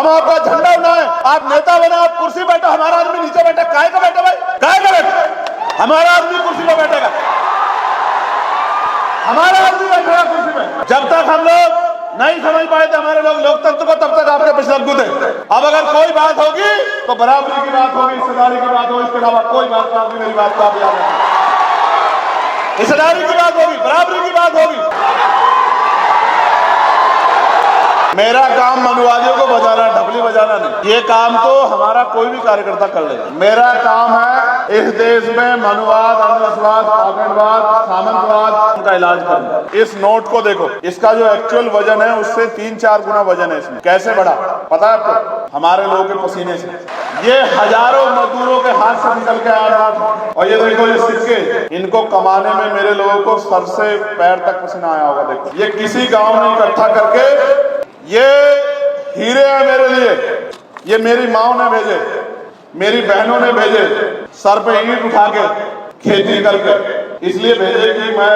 हम आपका झंडा उठाए, आप नेता बने, आप कुर्सी बैठो, हमारा आदमी नीचे बैठा, काय का बैठे भाई, काय का बैठे? हमारा आदमी कुर्सी पे बैठेगा, हमारा आदमी बैठेगा कुर्सी पे। जब तक हम लोग नहीं समझ पाए थे हमारे लोग लोकतंत्र को, तब तक आपके पीछे लग थे। अब अगर कोई बात होगी तो बराबरी की बात होगी, हिस्सेदारी की बात होगी, इसके अलावा कोई बात नहीं होगी। मेरी बात को आप याद रखें, हिस्सेदारी की बात होगी, बराबरी की बात होगी। मेरा काम मनुवादियों को बजाना, ढपली बजाना नहीं। ये काम तो हमारा कोई भी कार्यकर्ता कर लेगा। मेरा काम है इस देश में मनुवाद, अंधविश्वास, पाखंडवाद, सामंतवाद का इलाज करना। इस नोट को देखो, इसका जो एक्चुअल वजन है उससे 3-4 गुना वजन है इसमें। कैसे बढ़ा पता है आपको? हमारे लोगों के पसीने से। ये हजारों मजदूरों के हाथ से निकल के आ रहा था। और ये देखो, ये सिक्के, इनको कमाने में मेरे लोगों को सर से पैर तक पसीना आया होगा। देखो, ये किसी गाँव में इकट्ठा करके, ये हीरे हैं मेरे लिए, ये मेरी माओ ने भेजे, मेरी बहनों ने भेजे, सर पे ईंट उठा के, खेती करके इसलिए भेजे कि मैं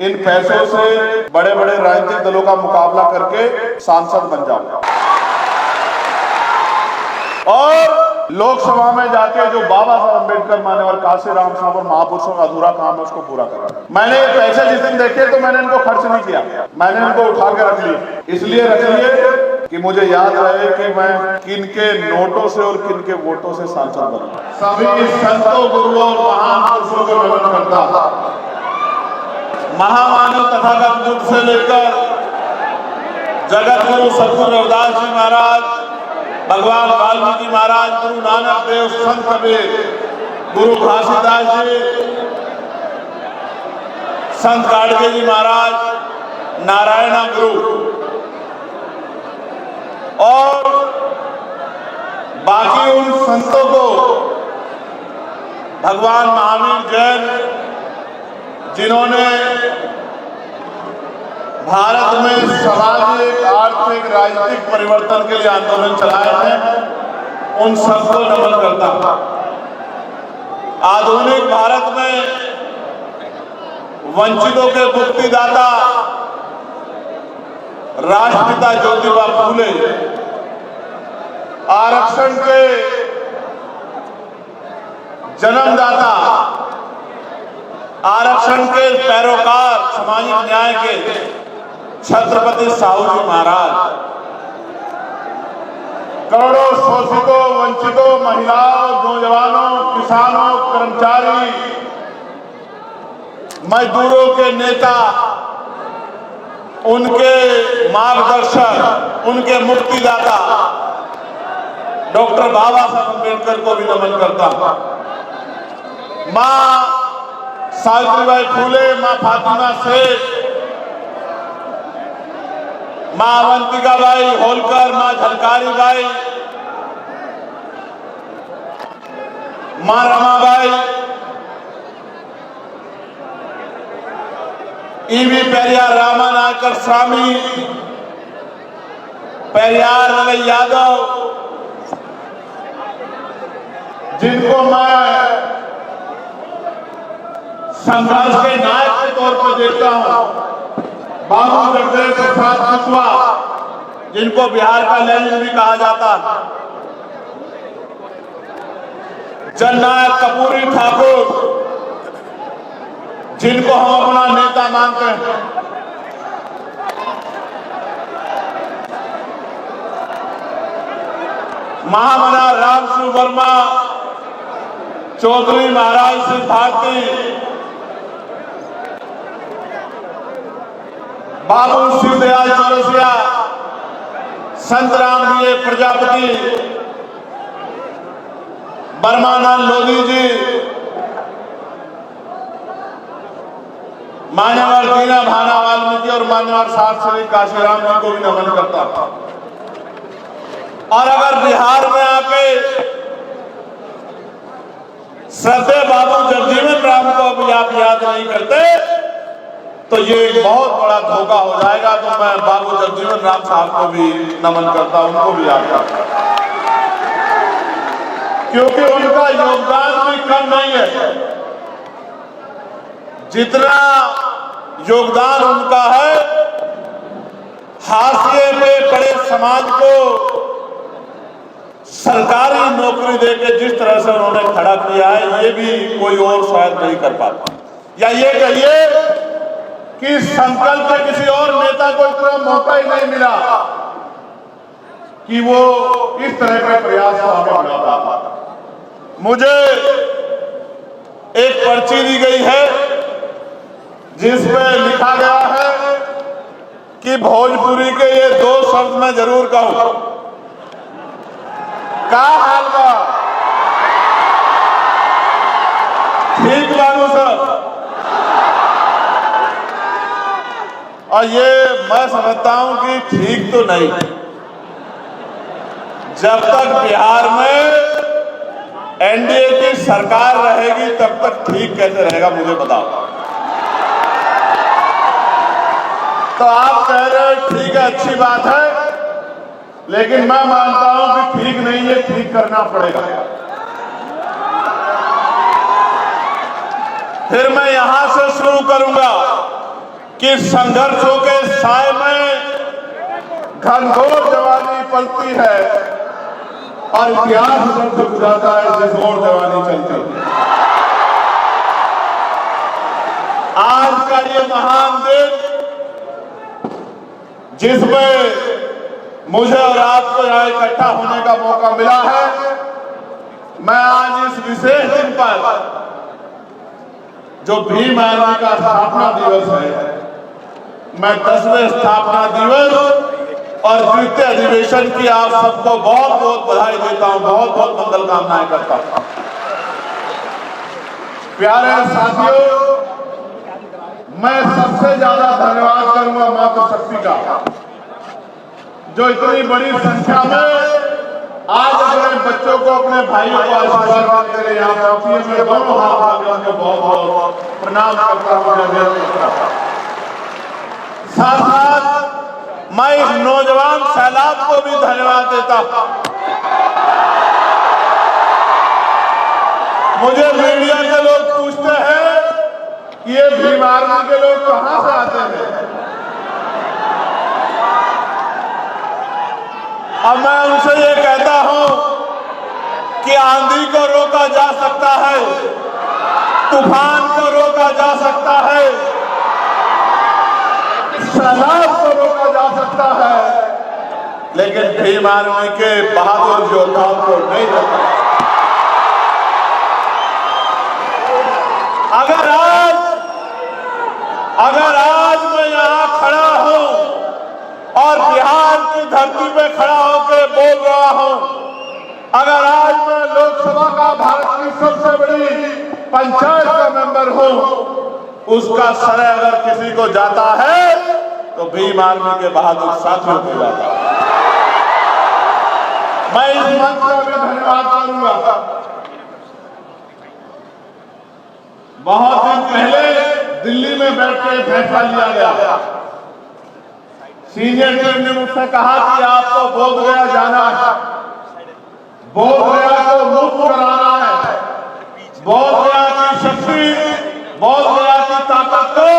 इन पैसों से बड़े बड़े राजनीतिक दलों का मुकाबला करके सांसद बन जाऊं और लोकसभा में जाके जो बाबा साहब अम्बेडकर मान्यवर काशीराम साहब और महापुरुषों का अधूरा काम है उसको पूरा करा। मैंने ये पैसे जिस दिन देखे तो मैंने इनको खर्च नहीं किया, मैंने इनको उठा के रख लिया। इसलिए रख लिए कि मुझे याद रहे कि मैं किन के नोटों से और किन के वोटों से सांसद बना। सभी संतों, गुरुओं और महान पुरुषों को नमन करता। महामानव तथागत युग से लेकर जगत गुरु सतगुरु रविदास जी महाराज, भगवान वाल्मीकि महाराज, गुरु नानक देव, संत कबीर, गुरु घासीदास जी, संत गाडगे जी महाराज, नारायणा गुरु और बाकी उन संतों को भगवान महावीर जैन, जिन्होंने भारत में सामाजिक, आर्थिक, राजनीतिक परिवर्तन के लिए आंदोलन चलाए हैं, उन सबको नमन करता। आधुनिक भारत में वंचितों के मुक्तिदाता राष्ट्रपिता ज्योतिबा फूले, आरक्षण के जन्मदाता, आरक्षण के पैरोकार, सामाजिक न्याय के छत्रपति साहू जी महाराज, करोड़ों शोषितों, वंचितों, महिलाओं, नौजवानों, किसानों, कर्मचारी, मजदूरों के नेता, उनके मार्गदर्शक, उनके मुक्तिदाता डॉक्टर बाबा साहब अम्बेडकर को भी नमन करता। मां सावित्रीबाई फूले, मां फातिमा शेख, मां अवंतिकाबाई होलकर, मां झलकारी बाई, मां रमाबाई, ईवी पेरियार रामानायकर स्वामी, पेरियार ललई यादव, जिनको मैं संघर्ष के नायक के तौर पर देखता हूं, बाबू जगदेव प्रसाद कुशवाहा, जिनको बिहार का लेनिन भी कहा जाता है, जननायक कर्पूरी ठाकुर, जिनको हम अपना नेता मानते हैं, महामना रामसु वर्मा, चौधरी महाराज सिंह भारती, बाबू शिवदयाल चौरसिया, संत रामलीला प्रजापति, बर्मानंद लोधी जी, मान्यवर दीना भाना वाल्मीकि और मान्यवर साहब श्री काशीराम जी को भी नमन करता था। और अगर बिहार में आके श्रद्धेय बाबू जगजीवन राम को भी आप याद नहीं करते तो ये एक बहुत बड़ा धोखा हो जाएगा। तो मैं बाबू जगजीवन राम साहब को भी नमन करता, उनको भी याद करता, क्योंकि उनका योगदान भी कम नहीं है। जितना योगदान उनका है, हाशिए पे पड़े समाज को सरकारी नौकरी देके जिस तरह से उन्होंने खड़ा किया है, ये भी कोई और शायद नहीं कर पाता। या ये कहिए कि संकल्प के किसी और नेता को इतना मौका ही नहीं मिला कि वो इस तरह के प्रयास को आगे बढ़ाता। मुझे एक पर्ची दी गई है जिसमें लिखा गया है कि भोजपुरी के ये 2 शब्द मैं जरूर कहूं। का हाल बा? ठीक बाबू सर। और ये मैं समझता हूं कि ठीक तो नहीं। जब तक बिहार में एनडीए की सरकार रहेगी तब तक ठीक कैसे रहेगा मुझे बताओ। तो आप कह रहे हैं ठीक है, अच्छी बात है, लेकिन मैं मानता हूं कि ठीक नहीं है, ठीक करना पड़ेगा। फिर मैं यहां से शुरू करूंगा कि संघर्षों के साए में घनघोर जवानी पलती है और इतिहास झुक जाता है जिस ओर जवानी चलती है। आज का ये महान दिन जिसमें मुझे और आपको यहाँ इकट्ठा होने का मौका मिला है, मैं आज इस विशेष दिन पर जो भीम आर्मी का स्थापना दिवस है, मैं 10वें स्थापना दिवस और द्वितीय अधिवेशन की आप सबको बहुत बहुत बधाई देता हूं, बहुत बहुत मंगल कामनाएं करता हूं। प्यारे साथियों, मैं सबसे ज्यादा धन्यवाद करूंगा मातृशक्ति का, जो इतनी बड़ी संख्या में आज अपने बच्चों को, अपने भाइयों को आशीर्वाद देने यहाँ पहुंची। मैं दोनों हाथ में उनको बहुत बहुत प्रणाम करता हूँ। साथ साथ मैं इस नौजवान सैलाब को भी धन्यवाद देता हूं। मुझे मीडिया के लोग पूछते हैं कि ये भीम आर्मी के लोग कहां से आते हैं। अब मैं उनसे ये कहता हूं कि आंधी को रोका जा सकता है, तूफान को रोका जा सकता है, सैलाब को रोका जा सकता है, लेकिन भीम आर्मी के बहादुर योद्धाओं को नहीं रोका। अगर आज मैं यहां खड़ा हूं और बिहार की धरती पे खड़ा होकर बोल रहा हूं, अगर आज मैं लोकसभा का भारत की सबसे बड़ी पंचायत का मेंबर हूं, उसका श्रेय अगर किसी को जाता है तो भीम आर्मी के बहादुर साथियों को जाता है। मैं इस मंच का भी धन्यवाद करूंगा। बहुत दिन पहले दिल्ली में बैठ के फैसला लिया गया। सीनियर टीम ने मुझसे कहा कि आपको बोध गया जाना है, बोध गया को मुक्त कराना है, बोध गया की शक्ति, बोध गया की ताकत को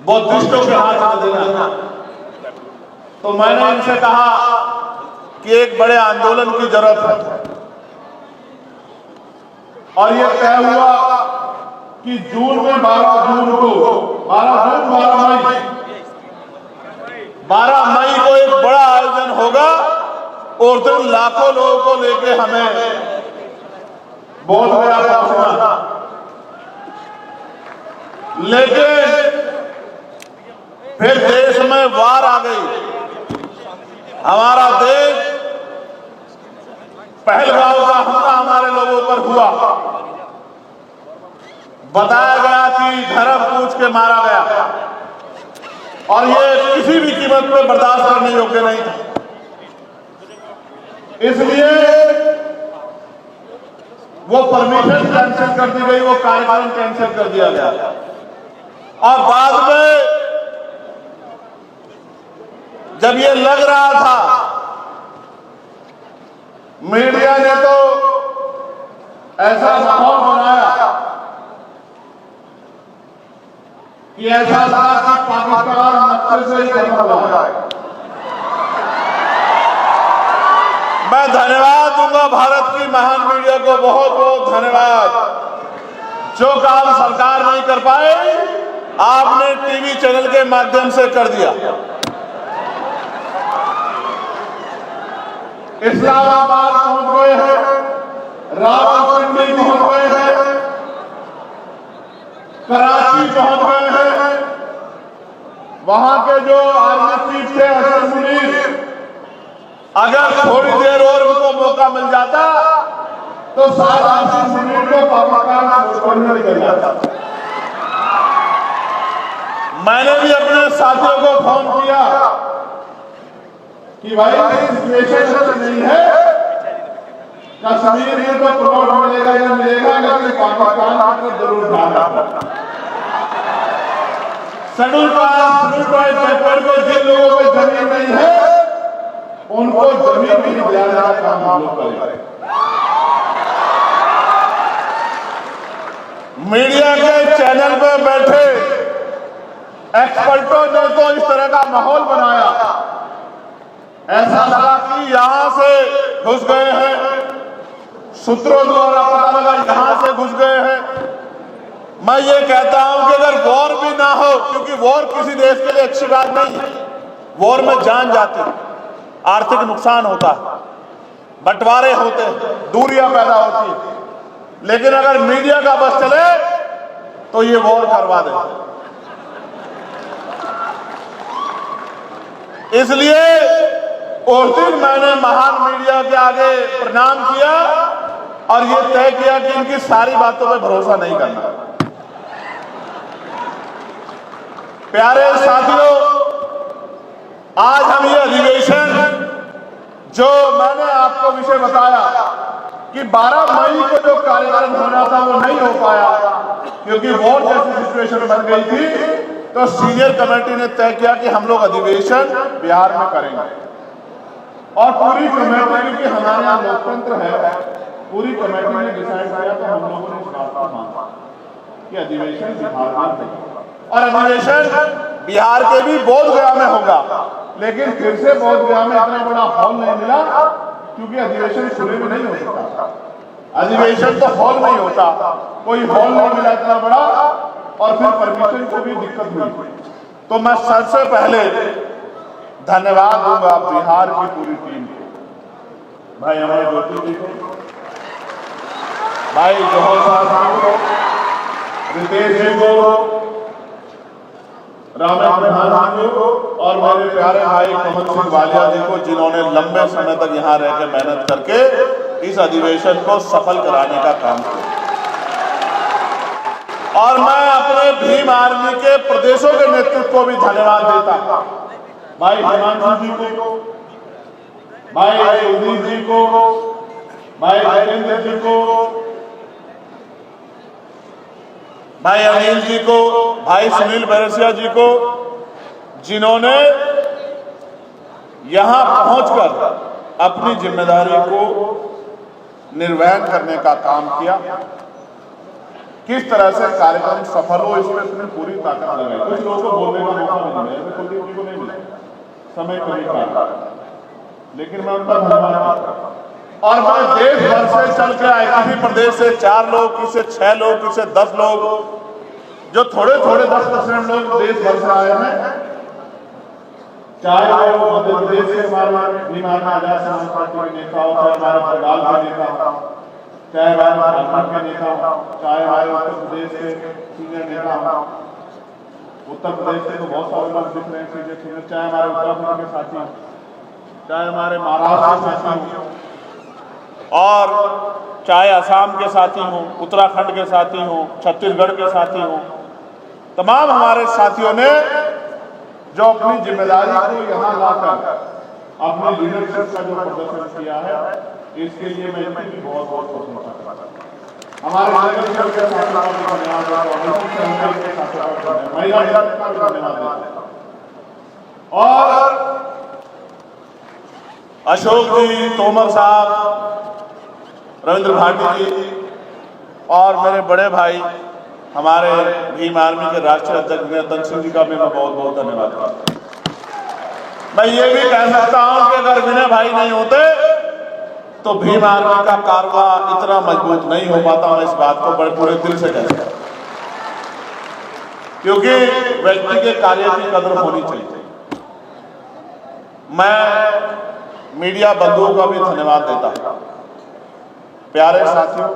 बौद्धिस्टों के हाथ में देना। तो मैंने इनसे कहा कि एक बड़े आंदोलन की जरूरत है, और ये तय हुआ कि जून में 12 मई को एक बड़ा आयोजन होगा और दिन लाखों लोगों को लेके हमें बोध गया पहुंचना। लेकिन फिर देश में वार आ गई। हमारा देश, पहलगाम का हमला हमारे लोगों पर हुआ। बताया गया कि धर्म पूछ के मारा गया, और ये किसी भी कीमत पर बर्दाश्त करने योग्य नहीं था। इसलिए वो परमिशन कैंसिल कर दी गई, वो कार्यक्रम कैंसिल कर दिया गया। और बाद में जब ये लग रहा था, मीडिया ने तो ऐसा माहौल बनाया कि ऐसा लगा कि पाकिस्तान नक्सल से ही खत्म हो जाए। मैं मैं धन्यवाद दूंगा भारत की महान मीडिया को, बहुत बहुत धन्यवाद। जो काम सरकार नहीं कर पाए आपने टीवी चैनल के माध्यम से कर दिया। इस्लामाबाद पहुंच गए हैं, रावलपिंडी पहुंच गए हैं, कराची पहुंच गए हैं। वहां के जो आर्मी चीफ थे असद मुनीर, अगर थोड़ी देर और उनको मौका मिल जाता तो शायद असद मुनीर को पाकिस्तान छोड़ने निकल जाता। मैंने भी अपने साथियों को फोन किया कि भाई सिचुएशन नहीं है, कश्मीर में तो प्लॉट मिलेगा या मिलेगा, लेकिन पाकिस्तान को जरूर जाना। शेड्यूल ट्राइब पेपर में जिन लोगों को जमीन नहीं है उनको जमीन भी दिलाने का काम हम लोग करें। मीडिया के चैनल पे बैठे एक्सपर्टों ने तो इस तरह का माहौल बनाया, ऐसा लगा कि यहां से घुस गए हैं, सूत्रों द्वारा पता लगा यहां से घुस गए हैं। मैं ये कहता हूं कि अगर वॉर भी ना हो, क्योंकि वॉर किसी देश के लिए अच्छी बात नहीं है, वॉर में जान जाती, आर्थिक नुकसान होता है, बंटवारे होते हैं, दूरियां पैदा होती है, लेकिन अगर मीडिया का बस चले तो ये वॉर करवा दे। इसलिए उस दिन मैंने महान मीडिया के आगे प्रणाम किया और ये तय किया कि इनकी सारी बातों पे भरोसा नहीं करना। प्यारे साथियों, आज हम ये अधिवेशन जो मैंने आपको विषय बताया कि 12 मई को जो कार्यक्रम होना था वो नहीं हो पाया क्योंकि वॉर जैसी सिचुएशन बन गई थी, तो सीनियर कमेटी ने तय किया कि हम लोग अधिवेशन बिहार में करेंगे। और पूरी कमेटी, क्योंकि हमारे यहाँ लोकतंत्र है, पूरी कमेटी ने डिसाइड किया तो हम लोगों ने इस बात को माना कि अधिवेशन बिहार में होगा और अधिवेशन बिहार के भी बोधगया में होगा। लेकिन फिर से बोधगया में इतना बड़ा हॉल नहीं मिला क्योंकि अधिवेशन खुले में नहीं हो सकता, अधिवेशन तो हॉल में ही होता, कोई हॉल नहीं मिला इतना बड़ा और फिर परमिशन को भी दिक्कत हुई। तो मैं सबसे पहले धन्यवाद दूंगा बिहार की पूरी टीम को, भाई हमारे ज्योति जी को, भाई जौहर साहब को, रितेश जी को, रामेश्वर प्रधान जी को और मेरे प्यारे भाई कमल सिंह वालिया जी को, जिन्होंने लंबे समय तक यहाँ रह के मेहनत करके इस अधिवेशन को सफल कराने का काम किया। और मैं अपने भीम आर्मी के प्रदेशों के नेतृत्व को भी धन्यवाद देता हूं, भाई हिमांशु जी को, भाई सुधीर जी को, भाई राजेंद्र जी को, भाई अनिल जी को, भाई सुनील बैरसिया जी को, जिन्होंने यहां पहुंचकर अपनी जिम्मेदारी को निर्वहन करने का काम किया। किस तरह से कार्यक्रम सफल हो इसमें उसने पूरी ताकत लगाई। कुछ लोगों को बोलने का मौका नहीं मिला, कुलदीप जी को नहीं मिला, समय कमी का, लेकिन मैं उनका धन्यवाद करता हूं। और मैं देश भर से चल के आए, किसी प्रदेश से 4 लोग, किसी से 6 लोग, किसी से 10 लोग, जो थोड़े थोड़े 10% लोग देश भर से आए हैं, चाहे वो मध्य प्रदेश से हमारे भीम आर्मी आजाद समाज पार्टी के नेता हो, चाहे हमारे बंगाल के नेता हो, चाहे हमारे झारखंड के नेता हो, चाहे हमारे उत्तर प्रदेश के सीनियर नेता हो, उत्तर प्रदेश से तो बहुत सारे लोग दिख रहे हैं, चाहे हमारे उत्तराखंड के साथी हो, चाहे हमारे महाराष्ट्र के साथी हो, और चाहे असम के साथी हों, उत्तराखंड के साथी हों, छत्तीसगढ़ के साथी हों, तमाम हमारे साथियों ने जो अपनी जिम्मेदारी को यहाँ लाकर अपनी लीडरशिप का जो प्रदर्शन किया है, इसके लिए मैं इनकी भी बहुत बहुत प्रशंसा करता हूँ। हमारे लीडरशिप के साथियों को धन्यवाद देता हूँ, महिला का भी धन्यवाद देता हूँ, और अशोक जी, तोमर साहब, रविंद्र भाटी जी और मेरे बड़े भाई हमारे भीम आर्मी के राष्ट्रीय अध्यक्ष विनय सिंह जी का भी मैं बहुत बहुत धन्यवाद करता हूं। मैं ये भी कह सकता हूं कि अगर विनय भाई नहीं होते तो भीम आर्मी का कारवा इतना मजबूत नहीं हो पाता। मैं इस बात को बड़े पूरे दिल से कहता हूं, क्योंकि व्यक्ति के कार्य की कदर होनी चाहिए। मैं मीडिया बंधुओं का भी धन्यवाद देता हूं। प्यारे साथियों,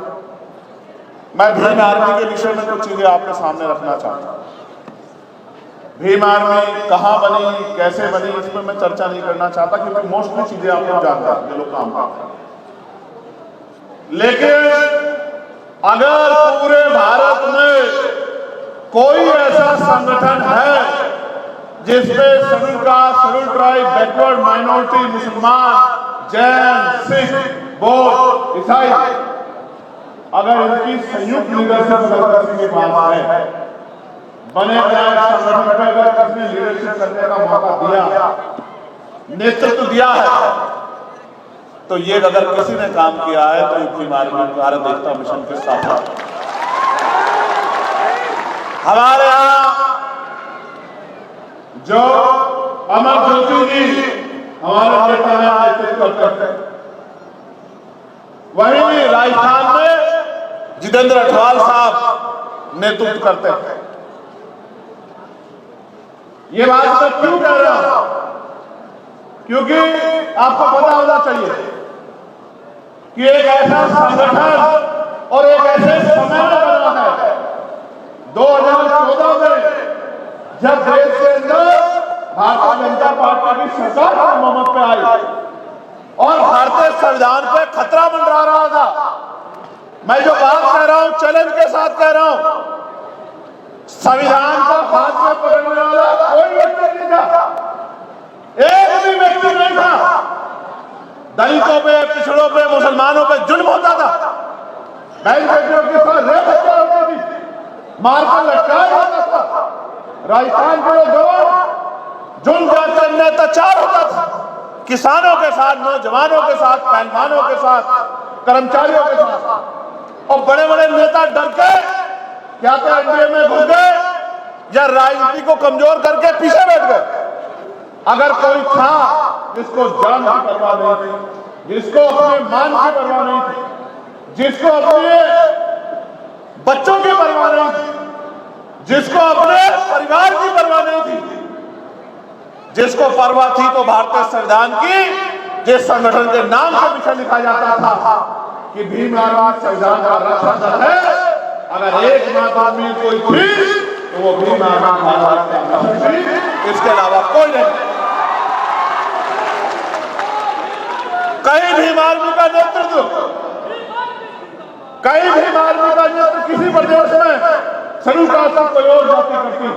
मैं भीम आर्मी के विषय में कुछ चीजें आपके सामने रखना चाहता हूं। भीम आर्मी कहां बनी, कैसे बनी, इस पर मैं चर्चा नहीं करना चाहता, क्योंकि मोस्टली चीजें आप लोग जानते हैं जो लोग काम करते हैं। लेकिन अगर पूरे भारत में कोई ऐसा संगठन है जिसमें schedule caste, schedule tribe, backward minority, मुसलमान, जैन, सिख, बौद्ध, ईसाई, अगर इनकी संयुक्त लीडरशिप किसी के पास है, बने बनाए संगठन में अगर किसी ने लीडरशिप करने का मौका दिया, नेतृत्व दिया है, तो ये अगर किसी ने काम किया है तो भीम आर्मी भारत एकता मिशन के साथ है। हमारे यहाँ जो अमर ज्योति जी हमारे नेता नेतृत्व करते हैं, वहीं राजस्थान में जितेंद्र अठवाल साहब नेतृत्व करते हैं। ये बात मैं क्यों कह रहा हूं? क्योंकि आपको पता होना चाहिए कि एक ऐसा संगठन और एक ऐसे समय में बना है 2014 में, जब देश के अंदर भारतीय जनता पार्टी की सरकार हुकूमत पे आई और भारतीय संविधान पे खतरा मंडरा रहा था। मैं जो बात कह रहा हूं चैलेंज के साथ कह रहा हूं, संविधान को हाथ में पकड़ने वाला कोई व्यक्ति नहीं था, एक भी व्यक्ति नहीं था। दलितों पे, पिछड़ों पे, मुसलमानों पे जुल्म होता था, बहन बेटियों के साथ रेप हत्या होती थी, मारकर लटकाया जाता था, राजस्थान के लोग जुल्म जाते अन्याय अत्याचार होता था, किसानों के साथ, नौजवानों के साथ, पहलवानों के साथ, कर्मचारियों के साथ। और बड़े बड़े नेता डर के क्या तो एनडीए में घुस गए या राजनीति को कमजोर करके पीछे बैठ गए। अगर कोई था जिसको जान की परवाह नहीं थी, जिसको अपने मान की परवाह नहीं थी, जिसको अपने बच्चों की परवाह नहीं थी, जिसको अपने परिवार की परवाह नहीं थी, जिसको परवाह थी तो भारतीय संविधान की, जिस संगठन के नाम के पीछे लिखा जाता था कि भीम आर्मी संविधान का रक्षक दल है, अगर एक मात्र आदमी कोई थी तो वो भीम आर्मी, इसके अलावा कोई नहीं। कहीं भीम आर्मी का नेतृत्व, कहीं भीम आर्मी का नेतृत्व किसी प्रदेश में शेड्यूल कास्ट की कोई और जाति करती,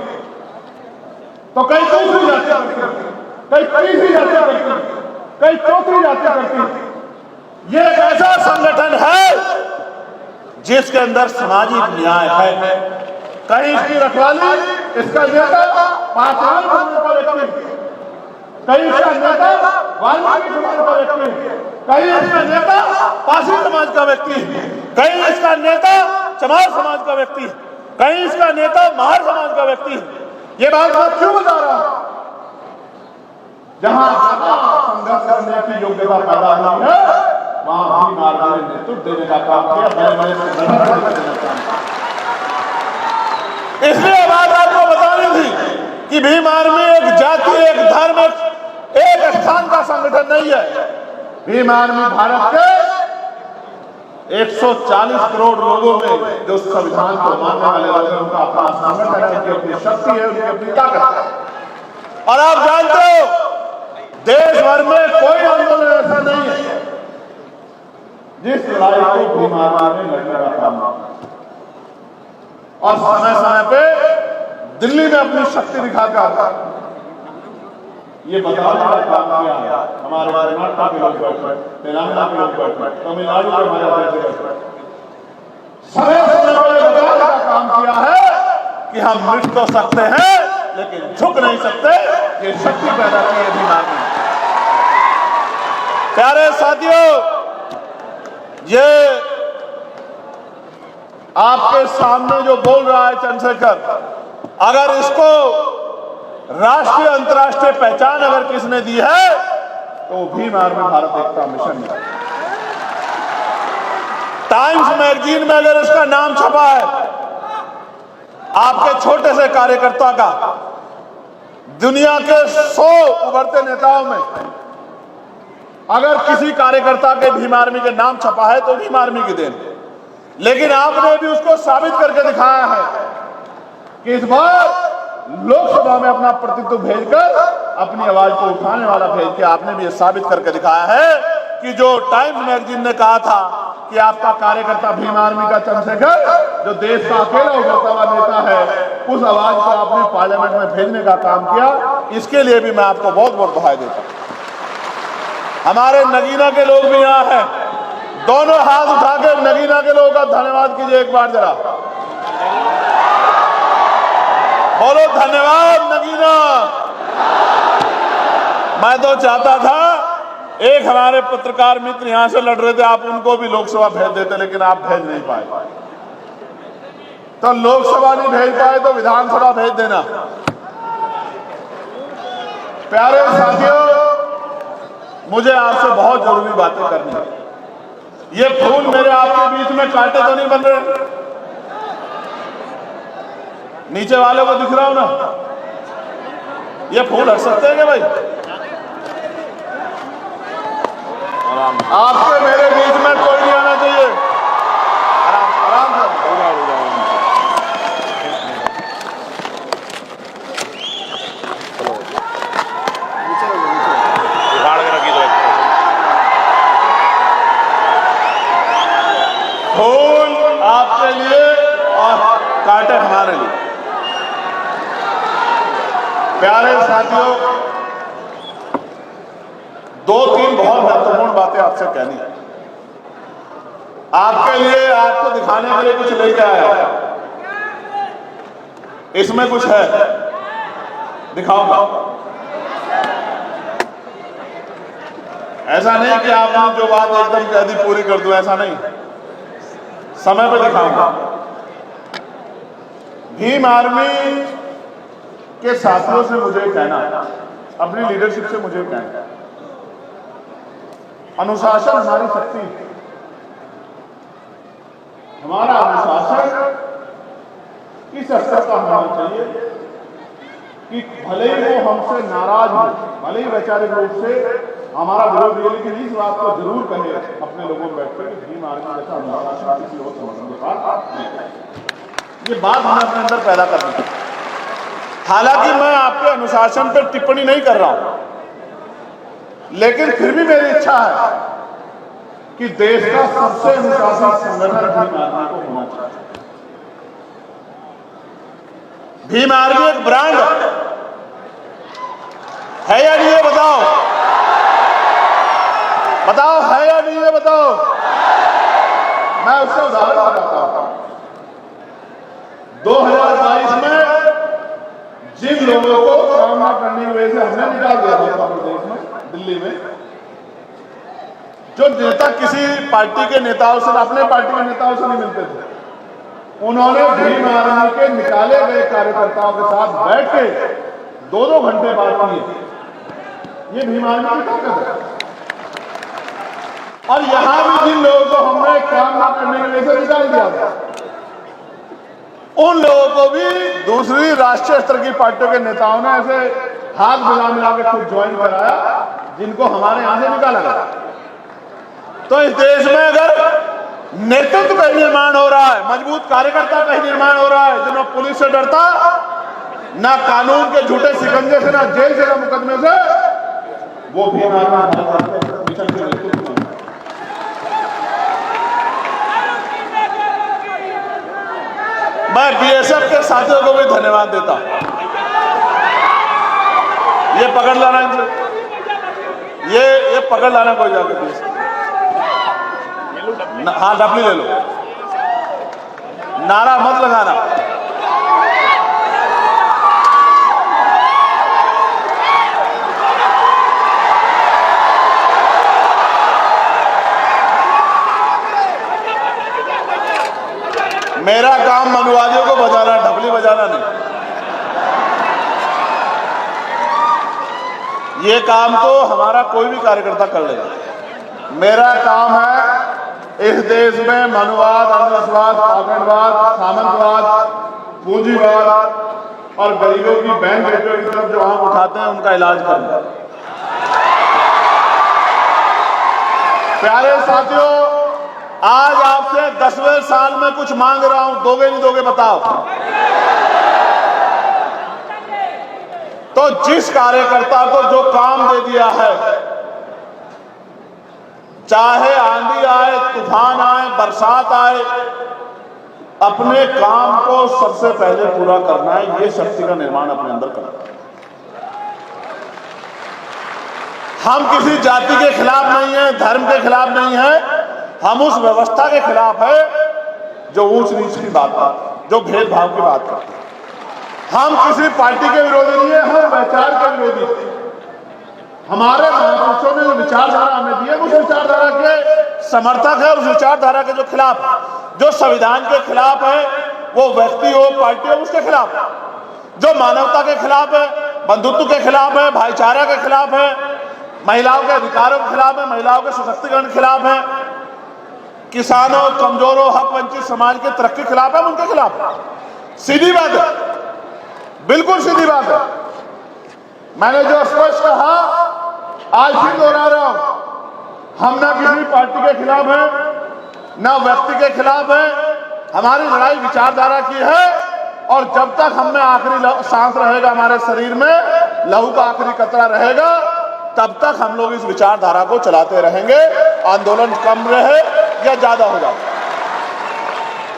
तो कहीं दूसरी जाति करती, कहीं तीसरी जाति करती, कहीं चौथी जाति करती। ये एक ऐसा संगठन है जिसके अंदर सामाजिक न्याय है। कहीं इसकी रखवाली, इसका नेता पासवान समाज का व्यक्ति, कहीं इसका नेता वाल्मीकि समाज का व्यक्ति, कहीं इसका नेता पासी समाज का व्यक्ति, कहीं इसका नेता चमार समाज का व्यक्ति, कहीं इसका नेता महार समाज का व्यक्ति। ये बात मैं क्यों बता रहा हूं? जहां संघर्ष करने की योग्यता पैदा हुई है, वहां भीम आर्मी ने नेतृत्व देने का काम किया, बड़े बड़े। इसलिए बात आपको बतानी थी कि भीम आर्मी एक जाति, एक धर्म, एक स्थान का संगठन नहीं है। भीम आर्मी भारत के 140 करोड़ लोगों में जो संविधान को मानने वाले लोग हैं, उनका अपना संगठन है, उनकी अपनी शक्ति है, उनकी अपनी ताकत है। और आप जानते हो देश भर में कोई आंदोलन ऐसा नहीं है जिस लड़ाई को भीम आर्मी ने लड़ने का काम किया और समय समय पे दिल्ली में अपनी शक्ति दिखाकर ये बताने का काम किया। हमारे कर्नाटक के लोग बैठे, तेलंगाना के लोग बैठे, तमिलनाडु के हमारे बैठे, समय समय पर बताने का काम किया है कि हम मिट तो सकते हैं लेकिन झुक नहीं सकते। ये शक्ति पैदा की है भीम आर्मी ने। प्यारे साथियों, ये आपके सामने जो बोल रहा है चंद्रशेखर, अगर इसको राष्ट्रीय अंतर्राष्ट्रीय पहचान अगर किसने दी है तो भीम आर्मी भारत एकता मिशन है। टाइम्स मैगजीन में अगर इसका नाम छपा है आपके छोटे से कार्यकर्ता का, दुनिया के 100 उभरते नेताओं में अगर किसी कार्यकर्ता के भीम आर्मी के नाम छपा है तो भीम आर्मी की देन। लेकिन आपने भी उसको साबित करके दिखाया है कि इस बार लोकसभा में अपना प्रतिनिधित्व भेजकर अपनी आवाज को उठाने वाला भेज के आपने भी ये साबित करके दिखाया है कि जो टाइम्स मैगजीन ने कहा था कि आपका कार्यकर्ता भीम आर्मी का चंद्रशेखर जो देश का अकेला उभरता हुआ नेता है, उस आवाज को आपने पार्लियामेंट में भेजने का काम किया। इसके लिए भी मैं आपको बहुत बहुत बधाई देता हूं। हमारे नगीना के लोग भी यहाँ हैं, दोनों हाथ उठा के नगीना के लोगों का धन्यवाद कीजिए एक बार जरा। बोलो धन्यवाद नगीना। मैं तो चाहता था एक हमारे पत्रकार मित्र यहां से लड़ रहे थे, आप उनको भी लोकसभा भेज देते, लेकिन आप भेज नहीं पाए। तो लोकसभा नहीं भेज पाए तो विधानसभा भेज देना। प्यारे साथियों, मुझे आपसे बहुत जरूरी बातें करनी है। ये फूल मेरे आपके बीच में कांटे तो नहीं बन रहे? नीचे वालों को दिख रहा हूं ना? ये फूल हट सकते हैं क्या भाई? आपके मेरे बीच में कोई नहीं आना चाहिए। आराम से फूल आपके लिए और कांटे हमारे लिए। प्यारे साथियों, 2-3 बहुत महत्वपूर्ण बातें आपसे कहनी है। आपके लिए, आपको दिखाने के लिए कुछ लेके आया। इसमें कुछ है, दिखाऊंगा। ऐसा नहीं कि आपने जो बात एकदम कह दी पूरी कर दूं, ऐसा नहीं, समय पे दिखाऊंगा। भीम आर्मी के साथियों से मुझे कहना, अपनी लीडरशिप से मुझे कहना, अनुशासन हमारी शक्ति है। हमारा अनुशासन इस स्तर का होना चाहिए कि भले ही वो हमसे नाराज हो, भले ही वैचारिक रूप से हमारा विरोध है, लेकिन इस बात को जरूर कहे अपने लोगों में बैठकर कि भीम आर्मी जैसा अनुशासन किसी और संगठन के पास नहीं। ये बात हमें अपने अंदर पैदा करनी है। हालांकि मैं आपके अनुशासन पर टिप्पणी नहीं कर रहा हूं, लेकिन फिर भी मेरी इच्छा है कि देश का सबसे अनुशासित संगठन भीम आर्मी को होना चाहिए। भीम आर्मी एक ब्रांड है या नहीं, ये बताओ, बताओ है या नहीं, ये बताओ। मैं उससे उदाहरण बताता हूं। 2022 में जिन लोगों को काम न करने की वजह से हमने निकाल दिया था उत्तर प्रदेश में, दिल्ली में, जो नेता किसी पार्टी के नेताओं से, अपने पार्टी के नेताओं से नहीं मिलते थे, उन्होंने भीम आर्मी के निकाले गए कार्यकर्ताओं के साथ बैठ के 2-2 घंटे बात की। ये भीम आर्मी की ताकत है। और यहां भी जिन लोगों को हमने काम न करने की वजह से निकाल दिया था, उन लोगों को भी दूसरी राष्ट्रीय स्तर की पार्टियों के नेताओं ने ऐसे हाथ मिला के खुद ज्वाइन कराया, जिनको हमारे यहां से निकाला गया। तो इस देश में अगर नेतृत्व का निर्माण हो रहा है, मजबूत कार्यकर्ता का ही निर्माण हो रहा है, जो ना पुलिस से डरता, ना कानून के झूठे शिकंजे से, ना जेल से, ना मुकदमे से, वो भी मैं बीएसएफ के साथियों को भी धन्यवाद देता हूं। ये पकड़ लाना इनसे, ये पकड़ लाना कोई जाके बीएसएफ। हाँ, डपली ले लो, नारा मत लगाना। मेरा काम मनुवादियों को बजाना, ढपली बजाना नहीं। ये काम तो हमारा कोई भी कार्यकर्ता कर लेगा। मेरा काम है इस देश में मनुवाद, अंधविश्वास, पाखंडवाद, सामंतवाद, पूंजीवाद और गरीबों की बहन बेटियों की तरफ जो आंख उठाते हैं उनका इलाज करना। प्यारे साथियों, आज आपसे 10वें साल में कुछ मांग रहा हूं, दोगे नहीं दोगे बताओ? तो जिस कार्यकर्ता को जो काम दे दिया है, चाहे आंधी आए, तूफान आए, बरसात आए, अपने काम को सबसे पहले पूरा करना है। ये शक्ति का निर्माण अपने अंदर करना है। हम किसी जाति के खिलाफ नहीं है, धर्म के खिलाफ नहीं है, हम उस व्यवस्था के खिलाफ है जो ऊंच नीच की बात करती है, जो भेदभाव की बात करती है। हम किसी पार्टी के विरोधी नहीं है, हम विचार के विरोधी थे। हमारे महापुरुषों ने जो विचारधारा हमें दी है, उस विचारधारा के समर्थक है, उस विचारधारा के जो खिलाफ, जो संविधान के खिलाफ है, वो व्यक्ति हो, पार्टी हो, उसके खिलाफ, जो मानवता के खिलाफ है, बंधुत्व के खिलाफ है, भाईचारा के खिलाफ है, महिलाओं के अधिकारों के खिलाफ है, महिलाओं के सशक्तिकरण के खिलाफ है, किसानों, कमजोरों, हक वंचित समाज के तरक्की के खिलाफ है, उनके खिलाफ है। सीधी बात है, बिल्कुल सीधी बात है। मैंने जो स्पष्ट कहा आज फिर दोहरा रहा हूं, हम ना किसी पार्टी के खिलाफ है, ना व्यक्ति के खिलाफ है। हमारी लड़ाई विचारधारा की है और जब तक हम में आखिरी सांस रहेगा, हमारे शरीर में लहू का आखिरी कतरा रहेगा, तब तक हम लोग इस विचारधारा को चलाते रहेंगे। आंदोलन कम रहे या ज्यादा हो जाए।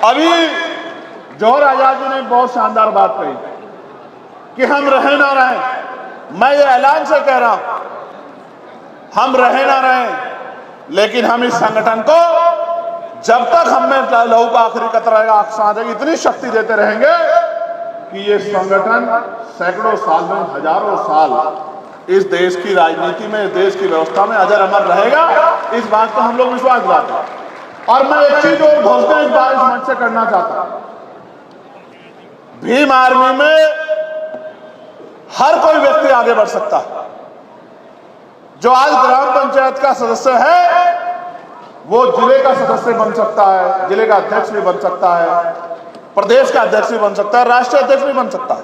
अभी जौहर आजाद जी ने बहुत शानदार बात कही कि हम रहे ना रहें। मैं ये ऐलान से कह रहा हूं, हम रहे ना रहें, लेकिन हम इस संगठन को जब तक हम में लहू का आखिरी कतरा रहेगा, इतनी शक्ति देते रहेंगे कि ये संगठन सैकड़ों साल में, हजारों साल इस देश की राजनीति में, इस देश की व्यवस्था में अजर अमर रहेगा। इस बात का हम लोग विश्वास दिलाते हैं। और मैं एक चीज और घोषणा इस बार इस मंच से करना चाहता हूं, भीम आर्मी में हर कोई व्यक्ति आगे बढ़ सकता है। जो आज ग्राम पंचायत का सदस्य है वो जिले का सदस्य बन सकता है, जिले का अध्यक्ष भी बन सकता है, प्रदेश का अध्यक्ष भी बन सकता है, राष्ट्रीय अध्यक्ष भी बन सकता है।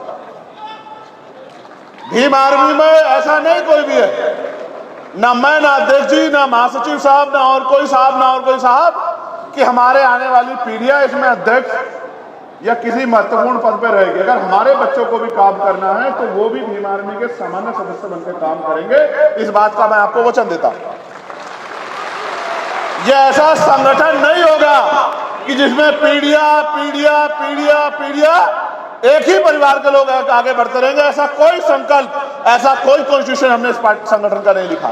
भीम आर्मी में ऐसा नहीं कोई भी है, ना मैं, ना अध्यक्ष जी, ना महासचिव साहब, ना और कोई साहब, ना और कोई साहब, कि हमारे आने वाली पीढ़ियां इसमें अध्यक्ष या किसी महत्वपूर्ण पद पर रहेगी। अगर हमारे बच्चों को भी काम करना है तो वो भी भीम आर्मी के सामान्य सदस्य बनकर काम करेंगे। इस बात का मैं आपको वचन देता हूं। यह ऐसा संगठन नहीं होगा कि जिसमें पीढ़ियां एक ही परिवार के लोग आगे बढ़ते रहेंगे। ऐसा कोई संकल्प, ऐसा कोई कॉन्स्टिट्यूशन हमने इस संगठन का नहीं लिखा।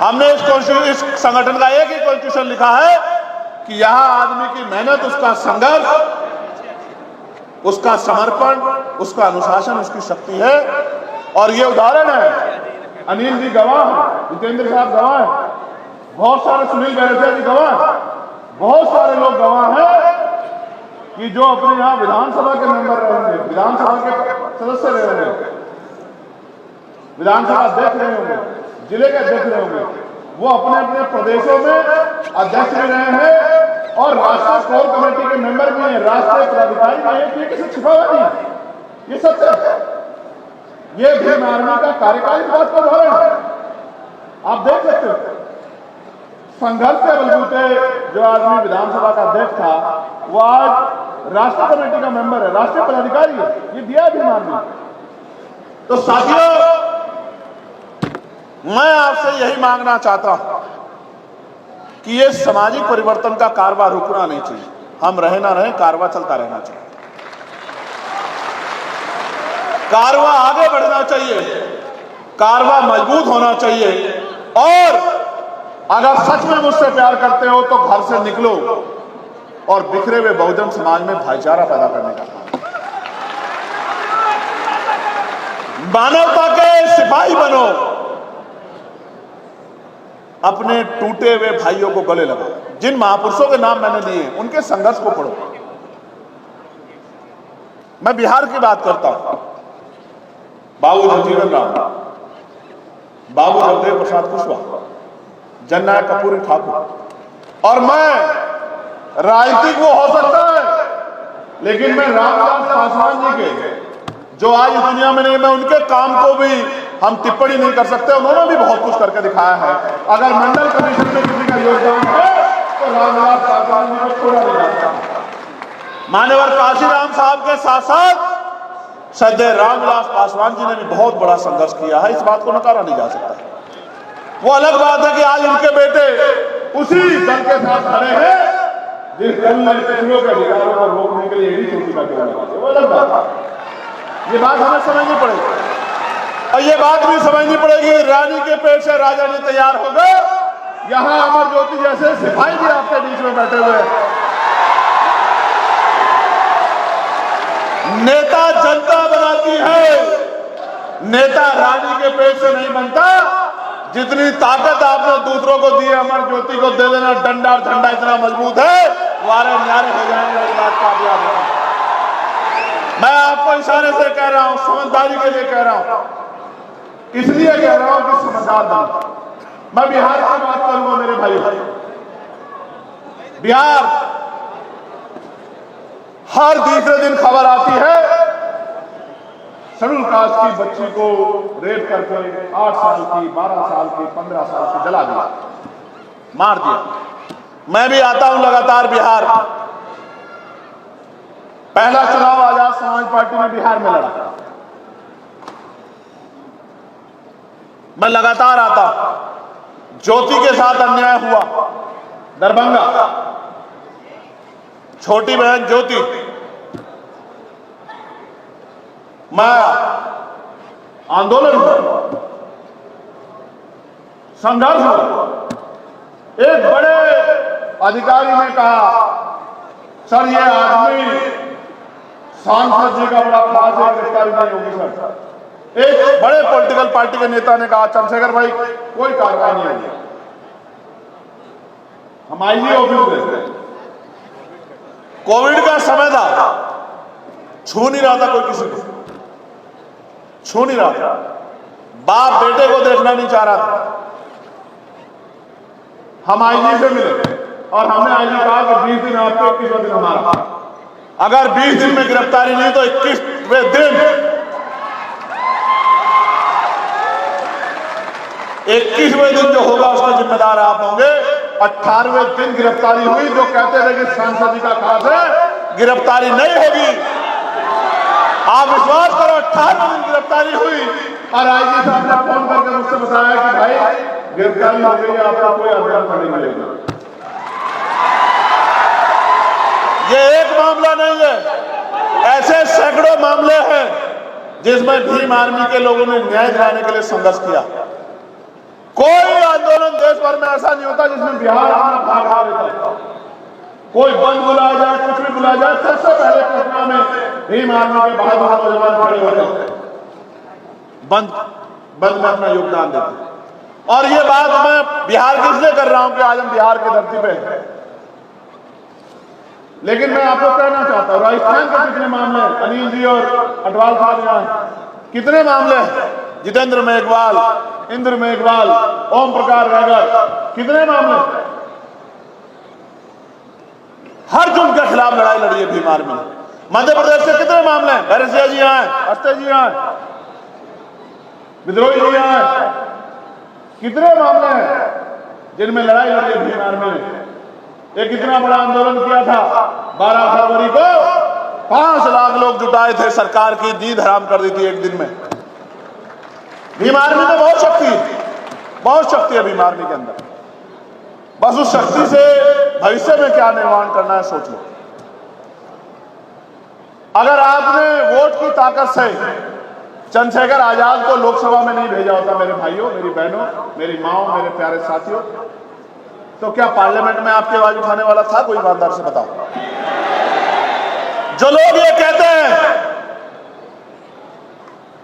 हमने इस संगठन का एक ही कॉन्स्टिट्यूशन लिखा है कि यहां आदमी की मेहनत, उसका संघर्ष, उसका समर्पण, उसका अनुशासन, उसकी शक्ति है। और ये उदाहरण है, अनिल जी गवाह है, जितेंद्र साहब गवाह है, बहुत सारे, सुनील बैरसिया जी गवाह है, बहुत सारे लोग गवाह हैं कि जो अपने यहाँ विधानसभा के मेंबर रहे होंगे, विधानसभा के सदस्य रहे होंगे, विधानसभा अध्यक्ष रहे होंगे, जिले के अध्यक्ष रहे होंगे, वो अपने अपने प्रदेशों में अध्यक्ष भी रहे हैं और राष्ट्रीय कोर कमेटी के मेंबर भी हैं, राष्ट्रीय पदाधिकारी भी हैं। ये किसी छिपा हुआ नहीं है, ये सत्य है। ये भीम आर्मी का कार्यकाल इस बात का उदाहरण है। आप देख सकते हो, संघर्ष के बलबूते जो आदमी विधानसभा का अध्यक्ष था वो आज राष्ट्रीय कमेटी का मेंबर है, राष्ट्रीय पदाधिकारी है। ये दिया है भीम आर्मी। तो साथियों, मैं आपसे यही मांगना चाहता हूं कि ये सामाजिक परिवर्तन का कारवां रुकना नहीं चाहिए। हम रहे ना रहे, कारवां चलता रहना चाहिए, कारवां आगे बढ़ना चाहिए, कारवां मजबूत होना चाहिए। और अगर सच में मुझसे प्यार करते हो तो घर से निकलो और बिखरे हुए बहुजन समाज में भाईचारा पैदा करने का काम, मानवता के सिपाही बनो, अपने टूटे हुए भाइयों को गले लगाओ। जिन महापुरुषों के नाम मैंने लिए उनके संघर्ष को पढ़ो। मैं बिहार की बात करता हूं, बाबू जगजीवन राम, बाबू जगदेव प्रसाद कुशवाहा, जननायक कर्पूरी ठाकुर, और मैं राजनीतिक वो हो सकता है, लेकिन मैं रामविलास पासवान जी के जो आज इस दुनिया में नहीं, मैं उनके काम को भी हम टिप्पणी नहीं कर सकते। उन्होंने भी बहुत कुछ करके दिखाया है। अगर मंडल कमीशन में किसी का योगदान है तो रामविलास पासवान जी को छोड़ा नहीं जा सकता। मान्यवर काशीराम साहब के साथ साथ श्रद्धेय रामविलास पासवान जी ने भी बहुत बड़ा संघर्ष किया है, इस बात को नकारा नहीं जा सकता। वो अलग बात है कि आज उनके बेटे उसी दल के साथ खड़े हैं जिस दल ने पिछड़ों के अधिकारों को रोकने के लिए एडी चोटी का घेरा लगाया। वो अलग बात है, ये बात हमें समझनी पड़ेगी। और ये बात भी समझनी पड़ेगी, रानी के पेट से राजा नहीं तैयार हो गए। यहां अमर ज्योति जैसे सिपाही भी आपके बीच में बैठे हुए हैं। नेता जनता बनाती है, नेता रानी के पेट से नहीं बनता। जितनी ताकत आपने दूसरों को दी है, अमर ज्योति को दे देना। डंडा और झंडा इतना मजबूत है, वारे न्यारे हो जाएंगे। इस बात का आप याद रखें। मैं आपको इशारे से कह रहा हूं, समझदारी के लिए कह रहा हूं, इसलिए कह रहा हूं कि समझदार बनो। मैं बिहार की बात करूंगा मेरे भाई। बिहार हर तीसरे दिन खबर आती है शेड्यूल कास्ट की बच्ची को रेप करके 8 साल की, 12 साल की, 15 साल की जला दिया, मार दिया। मैं भी आता हूं लगातार बिहार। पहला चुनाव आजाद समाज पार्टी ने बिहार में लड़ा। मैं लगातार आता हूं। ज्योति के साथ अन्याय हुआ दरभंगा, छोटी बहन ज्योति, मैं आंदोलन हुआ, संघर्ष हुआ। एक बड़े अधिकारी ने कहा, सर ये आदमी सांसद जी का बड़ा खास है, गिरफ्तारी नहीं होगी सर। एक बड़े पॉलिटिकल पार्टी के नेता ने कहा, चंद्रशेखर भाई कोई कार्रवाई नहीं होगी। हम आईजी ऑफिस में, कोविड का समय था, छू नहीं रहा था कोई किसी को, छू नहीं रहा था। बाप बेटे को देखना नहीं चाह रहा था। हम आईजी से मिले और हमने आईजी कहा कि 20 दिन आपके, 21वां दिन हमारा। अगर 20 दिन में गिरफ्तारी नहीं तो 21वें दिन 21वें दिन जो होगा उसका जिम्मेदार आप होंगे। 18वें दिन गिरफ्तारी हुई। जो कहते थे कि सांसद जी का खास है, गिरफ्तारी नहीं होगी। आप विश्वास करो, 18वें दिन गिरफ्तारी हुई और आईजी साहब ने फोन करके मुझसे बताया कि भाई गिरफ्तारी हो गई, आपको कोई आंदोलन नहीं मिलेगा। ये एक मामला नहीं है, ऐसे सैकड़ों मामले हैं जिसमें भीम आर्मी के लोगों ने न्याय दिलाने के लिए संघर्ष किया। कोई आंदोलन देश भर में ऐसा नहीं होता जिसमें बिहार अपना भाग आ लेता। कोई बंद बुलाया जाए, कुछ भी बुलाया जाए, सबसे पहले पटना में भीम आर्मी के बहादुर नौजवान खड़े होते हैं, बंद में अपना योगदान देते। और ये बात मैं बिहार की इसलिए कर रहा हूं कि आज हम बिहार की धरती पे हैं। लेकिन मैं आपको कहना चाहता हूं, राजस्थान के कितने मामले हैं, अनिल जी और अटवाल साहब यहाँ हैं, कितने मामले हैं, जितेंद्र मेघवाल, इंद्र मेघवाल, ओम प्रकाश रागर, कितने मामले, हर जुर्म के खिलाफ लड़ाई लड़ी है भीम आर्मी ने। मध्य प्रदेश से कितने मामले हैं, भैरसिया जी यहाँ हैं, अस्ते जी यहाँ हैं, विद्रोही जी यहाँ हैं, कितने मामले हैं जिनमें लड़ाई लड़ी है भीम आर्मी ने। एक इतना बड़ा आंदोलन किया था 12 फरवरी को, 5 लाख लोग जुटाए थे, सरकार की नींद हराम कर दी थी एक दिन में। भीम आर्मी में बहुत शक्ति है भीम आर्मी के अंदर। बस उस शक्ति से भविष्य में क्या निर्माण करना है सोच लो। अगर आपने वोट की ताकत से चंद्रशेखर आजाद को लोकसभा में नहीं भेजा होता, मेरे भाइयों, मेरी बहनों, मेरी माओ, मेरे प्यारे साथियों, तो क्या पार्लियामेंट में आपकी आवाज उठाने वाला था कोई? ईमानदार से बताओ। जो लोग ये कहते हैं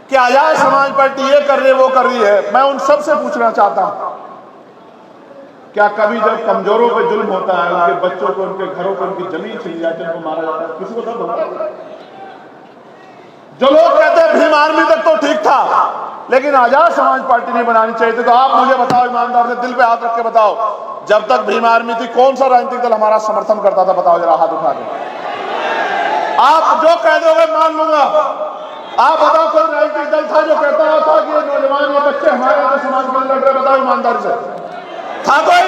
कि आजाद समाज पार्टी ये कर रही है, वो कर रही है, मैं उन सब से पूछना चाहता हूं, क्या कभी जब कमजोरों पे जुल्म होता है, उनके बच्चों को, उनके घरों को, उनकी जमीन छीन जाती है, उनको मारा जाता है, किसी को दर्द होता है? जो लोग कहते हैं भीम आर्मी तक तो ठीक था लेकिन आजाद समाज पार्टी नहीं बनानी चाहिए थी, तो आप मुझे बताओ ईमानदार से, दिल पे हाथ रख के बताओ, जब तक भीम आर्मी थी कौन सा राजनीतिक दल हमारा समर्थन करता था? बताओ जरा, हाथ उठा दो। आप जो कह दोगे मान लूंगा। आप बताओ कोई राजनीतिक दल था जो कहता था कि ये नौजवान, ये बच्चे हमारे यहाँ समाज के लिए लड़ रहे? बताओ ईमानदारी से, था कोई?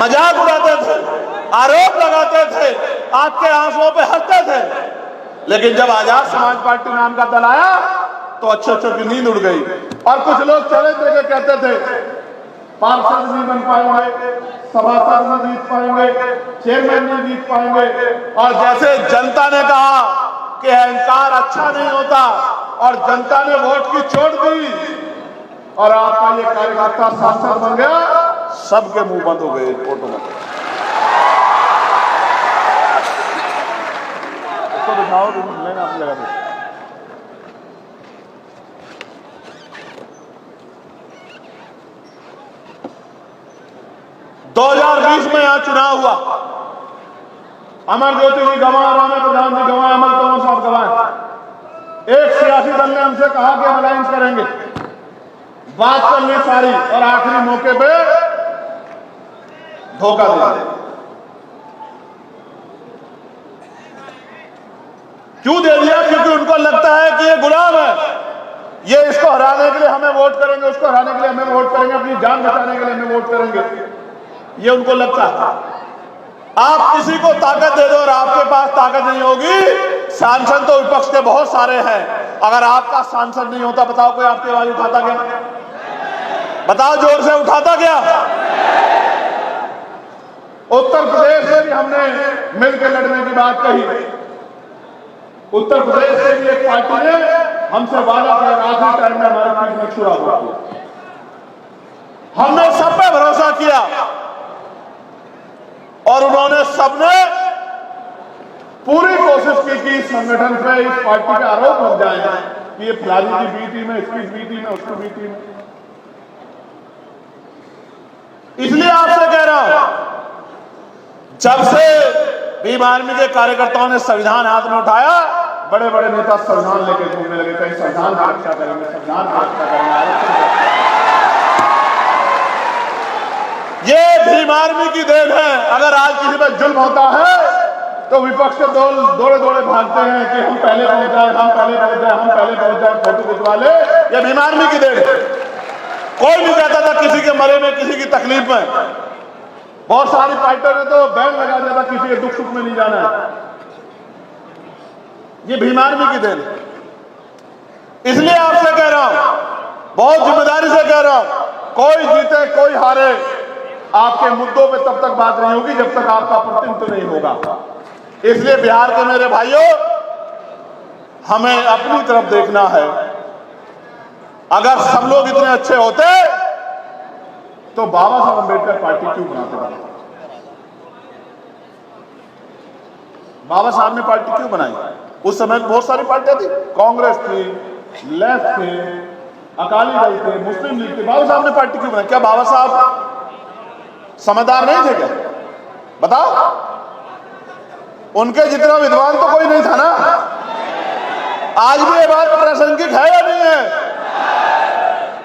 मजाक उड़ाते थे, आरोप लगाते थे, आपके आंसुओं पे हंसते थे। लेकिन जब आजाद समाज पार्टी नाम का दल आया तो अच्छे की नींद उड़ गई। और कुछ लोग चले थे कहते थे पार्षद नहीं बन पाएंगे, सभासद नहीं जीत पाएंगे, चेयरमैन नहीं जीत पाएंगे। और जैसे जनता ने कहा कि अहंकार अच्छा नहीं होता और जनता ने वोट की चोट दी और आपका ये कार्यकर्ता सांसद बन गया, सबके मुंह बंद हो गए ऑटोमेटिक। इसको दिखाओ, लेना अपनी जगह पे। दो 2020 में यहां चुनाव हुआ, अमर ज्योति जी गवाए, राणे प्रधान जी गवाए, अमर तोमर साहब गवाए। एक सियासी दल ने हमसे कहा कि हम अलायंस करेंगे, बात कर ली सारी, और आखिरी मौके पे धोखा दिया। क्यों दे दिया? क्योंकि उनको लगता है कि ये गुलाम है, ये इसको हराने के लिए हमें वोट करेंगे, उसको हराने के लिए हमें वोट करेंगे, अपनी जान बचाने के लिए हमें वोट करेंगे, ये उनको लगता है। आप किसी को ताकत दे दो और आपके पास ताकत नहीं होगी। सांसद तो विपक्ष के बहुत सारे हैं, अगर आपका सांसद नहीं होता, बताओ कोई आपकी आवाज उठाता क्या? बताओ, जोर से उठाता क्या? उत्तर प्रदेश में भी हमने मिलकर लड़ने की बात कही। उत्तर प्रदेश से भी एक पार्टी ने हमसे वादा किया, आखिरी टाइम में हमारे पास में चुनाव हुआ, हमने सब पे भरोसा किया और उन्होंने सबने पूरी कोशिश की कि इस संगठन पे, इस पार्टी के आरोप लग जाए कि ये फलानी की बी टीम है, इसकी बी टीम है, उसकी बी टीम है। इसलिए आपसे कह रहा हूं, जब से भीम आर्मी के कार्यकर्ताओं ने संविधान हाथ में उठाया, बड़े बड़े नेता संविधान लेके घूमने लगे, कहीं संविधान की रक्षा करेंगे, संविधान की रक्षा करेंगे। ये भीम आर्मी की देन है। अगर आज किसी पर जुल्म होता है तो विपक्ष के दौड़े दौड़े भागते हैं कि हम पहले पहुंच जाए, हम पहले पहुंच जाए, हम पहले पहुंच जाए, फोटो खिंचवा ले। ये भीम आर्मी की देन है। कोई नहीं कहता था किसी के मरे में, किसी की तकलीफ में। बहुत सारी पार्टियों ने तो बैन लगा दिया था, किसी के दुख सुख में नहीं जाना है। ये भीम आर्मी की देन है। इसलिए आपसे कह रहा हूं, बहुत जिम्मेदारी से कह रहा हूं, कोई जीते कोई हारे, आपके मुद्दों पे तब तक बात नहीं होगी जब तक आपका प्रतिनिधित्व नहीं होगा। इसलिए बिहार के मेरे भाइयों, हमें अपनी तरफ देखना है। अगर सब लोग इतने अच्छे होते तो बाबा साहब अम्बेडकर पार्टी क्यों बनाते? बाबा साहब ने पार्टी क्यों बनाई? उस समय बहुत सारी पार्टियां थी, कांग्रेस थी, लेफ्ट थे, अकाली दल थे, मुस्लिम लीग थे। बाबा साहब ने पार्टी क्यों बनाई? क्या बाबा साहब समझदार नहीं थे क्या? बताओ, उनके जितना विद्वान तो कोई नहीं था ना। आज भी ये बात प्रासंगिक है या नहीं है?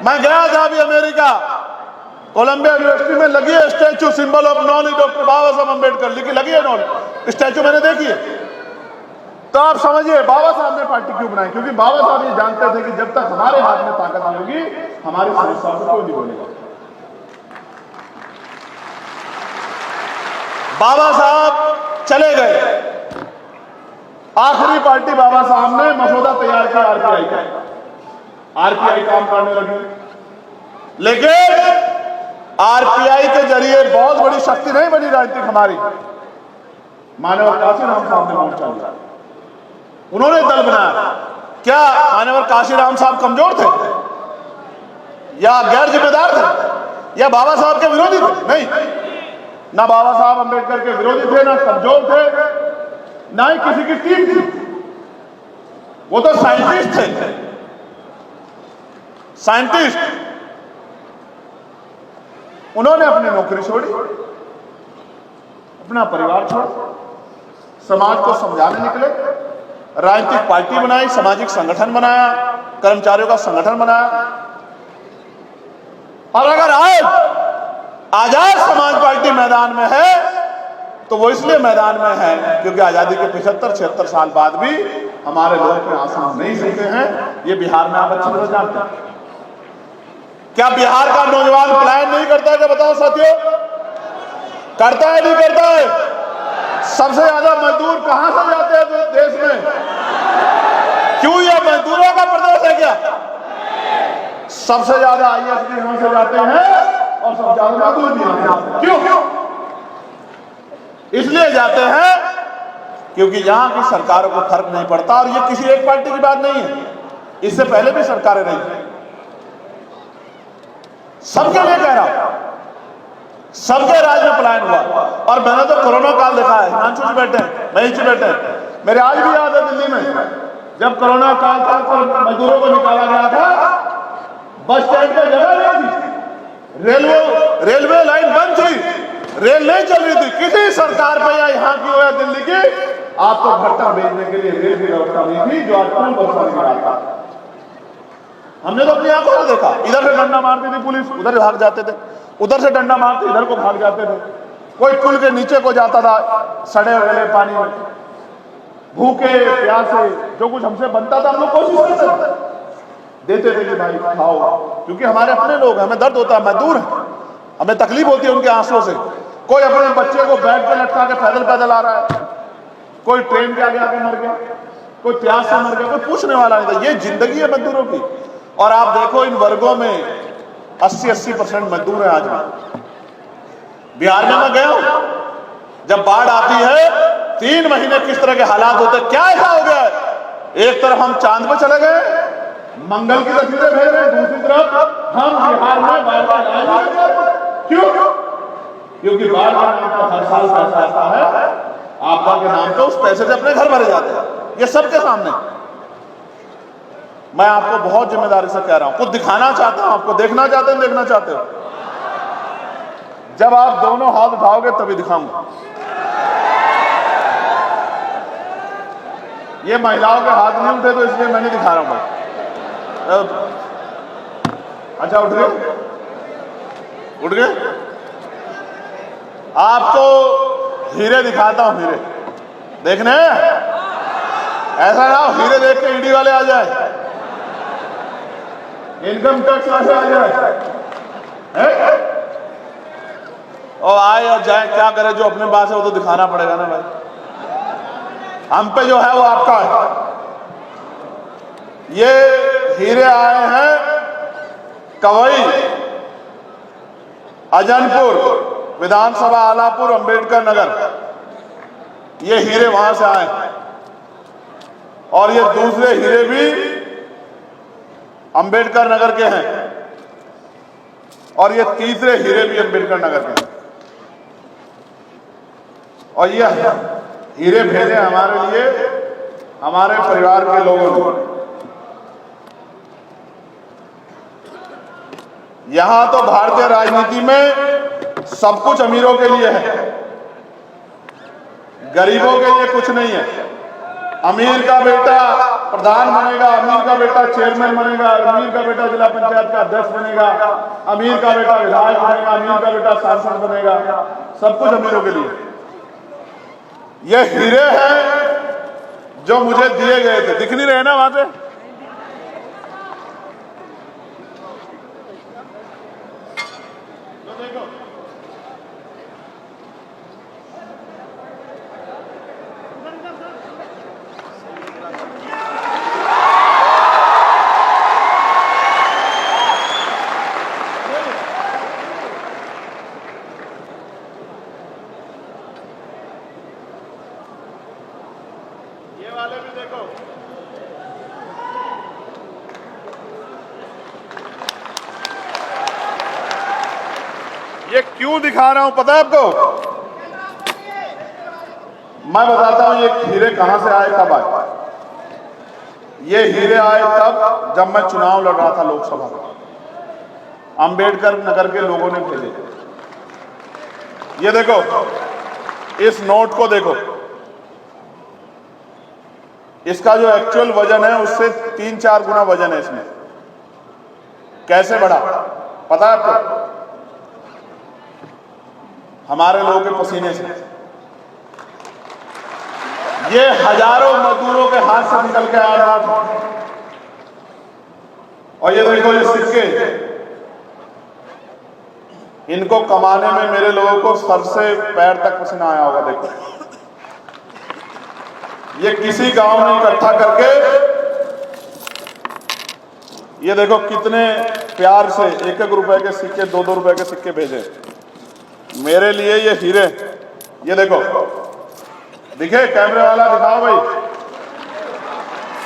मैं गया था अभी अमेरिका, कोलंबिया यूनिवर्सिटी में लगी है statue, symbol of knowledge, doctor Baba Saheb Ambedkar लिखी लगी है नॉलेज, स्टैचू मैंने देखी है। तो आप समझिए बाबा साहब ने पार्टी क्यों बनाई? क्योंकि बाबा साहब ये जानते थे कि जब तक हमारे हाथ में ताकत नहीं होगी, हमारी समस्या को कोई नहीं बोलेगा। बाबा साहब चले गए, आखिरी पार्टी बाबा साहब ने मसौदा तैयार किया आरपीआई का, आरपीआई काम करने लगी। लेकिन आरपीआई के जरिए बहुत बड़ी शक्ति नहीं बनी राजनीतिक हमारी। मान्यवर काशीराम साहब ने मोर्चा लिया, उन्होंने दल बनाया। क्या मान्यवर काशीराम साहब कमजोर थे या गैर जिम्मेदार थे या बाबा साहब के विरोधी थे? नहीं, ना बाबा साहब अम्बेडकर के विरोधी थे, ना कमजोर थे, ना ही किसी की टीम थी। वो तो साइंटिस्ट थे, साइंटिस्ट। उन्होंने अपनी नौकरी छोड़ी, अपना परिवार छोड़ा, समाज को समझाने निकले, राजनीतिक पार्टी बनाई, सामाजिक संगठन बनाया, कर्मचारियों का संगठन बनाया। और अगर आज आजाद समाज पार्टी मैदान में है तो वो इसलिए मैदान में है क्योंकि आजादी के 75-76 साल बाद भी हमारे लोग पे आंसू नहीं सकते हैं। ये बिहार में आप अच्छी तरह जानते हैं। क्या बिहार का नौजवान पलायन नहीं करता है? क्या बताओ साथियों, करता है नहीं करता है? सबसे ज्यादा मजदूर कहां से जाते हैं देश में? क्यों ये मजदूरों का प्रदेश है क्या? सबसे ज्यादा आईएएस भी यहां से जाते हैं और सबसे ज्यादा मजदूर भी यहां से जाते हैं। क्यों? इसलिए जाते हैं क्योंकि यहां की सरकारों को फर्क नहीं पड़ता। और ये किसी एक पार्टी की बात नहीं है, इससे पहले भी सरकारें रही, सबके लिए कह रहा हूं, सबके राज्य में पलायन हुआ। और मैंने तो कोरोना काल देखा है, हिमांशु जी बैठे हैं, महेश जी बैठे हैं, मेरे आज भी याद है दिल्ली में जब कोरोना काल था तो मजदूरों को निकाला गया था, बस स्टैंड पे जगह नहीं थी, रेलवे लाइन बंद थी, रेल नहीं चल रही थी। किसी सरकार पे या यहाँ की हो या दिल्ली की, आपको भट्टा भेजने के लिए रेल की व्यवस्था नहीं थी जो आज पूर्ण व्यवस्था निकाल था। हमने तो अपनी आंखों से देखा, इधर से डंडा मारती थी पुलिस, उधर भाग जाते थे, उधर से डंडा मारते इधर को भाग जाते थे। कोई पुल के नीचे को जाता था सड़े गले पानी में, भूखे प्यासे, जो कुछ हमसे बनता था हम लोग कोशिश करते थे, देते थे कि भाई खाओ, क्योंकि हमारे अपने लोग हैं, हमें दर्द होता है, मजदूर है, हमें तकलीफ होती है उनके आंसुओं से। कोई अपने बच्चे को बैग पे लटका के पैदल पैदल आ रहा है, कोई ट्रेन के आगे आके मर गया, कोई प्यास से मर गया, कोई पूछने वाला नहीं था। ये जिंदगी है मजदूरों की। और आप देखो इन वर्गों में 80% मजदूर है आज भी। बिहार में मैं गया हूं, जब बाढ़ आती है 3 महीने किस तरह के हालात होते हैं। क्या ऐसा हो गया है? एक तरफ हम चांद पे चले गए, मंगल की तस्वीरें भेज रहे हैं, दूसरी तरफ हम बिहार में बाढ़। क्यों? क्योंकि बाढ़ का नाम तो हर साल पैसा आता है, आपदा के नाम पे उस पैसे से अपने घर भरे जाते हैं। ये सबके सामने मैं आपको बहुत जिम्मेदारी से कह रहा हूं, कुछ दिखाना चाहता हूं आपको, देखना चाहते हैं, देखना चाहते हो, जब आप दोनों हाथ उठाओगे तभी दिखाऊंगा। ये महिलाओं के हाथ नहीं उठे तो इसलिए मैं नहीं दिखा रहा हूं भाई। अच्छा उठ गए, उठ गए। आपको हीरे दिखाता हूं, हीरे देखने, ऐसा ना हीरे देख के ईडी वाले आ जाए, इनकम टैक्स वाले आ जाए, और आए या जाए, क्या करे, जो अपने पास है वो तो दिखाना पड़ेगा ना भाई। हम पे जो है वो आपका है। ये हीरे आए हैं कवई, अजनपुर विधानसभा, आलापुर, अंबेडकर नगर, ये हीरे वहां से आए। और ये दूसरे हीरे भी अंबेडकर नगर के हैं, और ये तीसरे हीरे भी अंबेडकर नगर के हैं। और ये हीरे भेजे हमारे लिए, हमारे परिवार के लोगों ने। यहां तो भारतीय राजनीति में सब कुछ अमीरों के लिए है, गरीबों के लिए कुछ नहीं है। अमीर का बेटा प्रधान बनेगा, अमीर का बेटा चेयरमैन बनेगा, अमीर का बेटा जिला पंचायत का अध्यक्ष बनेगा, अमीर का बेटा विधायक बनेगा, अमीर का बेटा सांसद बनेगा, सब कुछ अमीरों के लिए। ये हीरे हैं जो मुझे दिए गए थे, दिख नहीं रहे ना वहां से? देखो ये वाले भी देखो, ये क्यों दिखा रहा हूं पता है आपको? मैं बताता हूं ये हीरे कहां से आए, कब आए। ये हीरे आए तब जब मैं चुनाव लड़ रहा था लोकसभा का, अंबेडकर नगर के लोगों ने भेजे। ये देखो, इस नोट को देखो, इसका जो एक्चुअल वजन है उससे 3-4 गुना वजन है इसमें। कैसे बढ़ा पता है आपको? हमारे लोगों के पसीने से। ये हजारों मजदूरों के हाथ से निकल के आ रहा था। और ये देखो ये सिक्के, इनको कमाने में मेरे लोगों को सर से पैर तक पसीना आया होगा। देखो ये किसी गांव में इकट्ठा करके, ये देखो कितने प्यार से 1-1 रुपए के सिक्के, 2-2 रुपए के सिक्के भेजे मेरे लिए। ये हीरे, ये देखो, दिखे कैमरे वाला, दिखाओ भाई,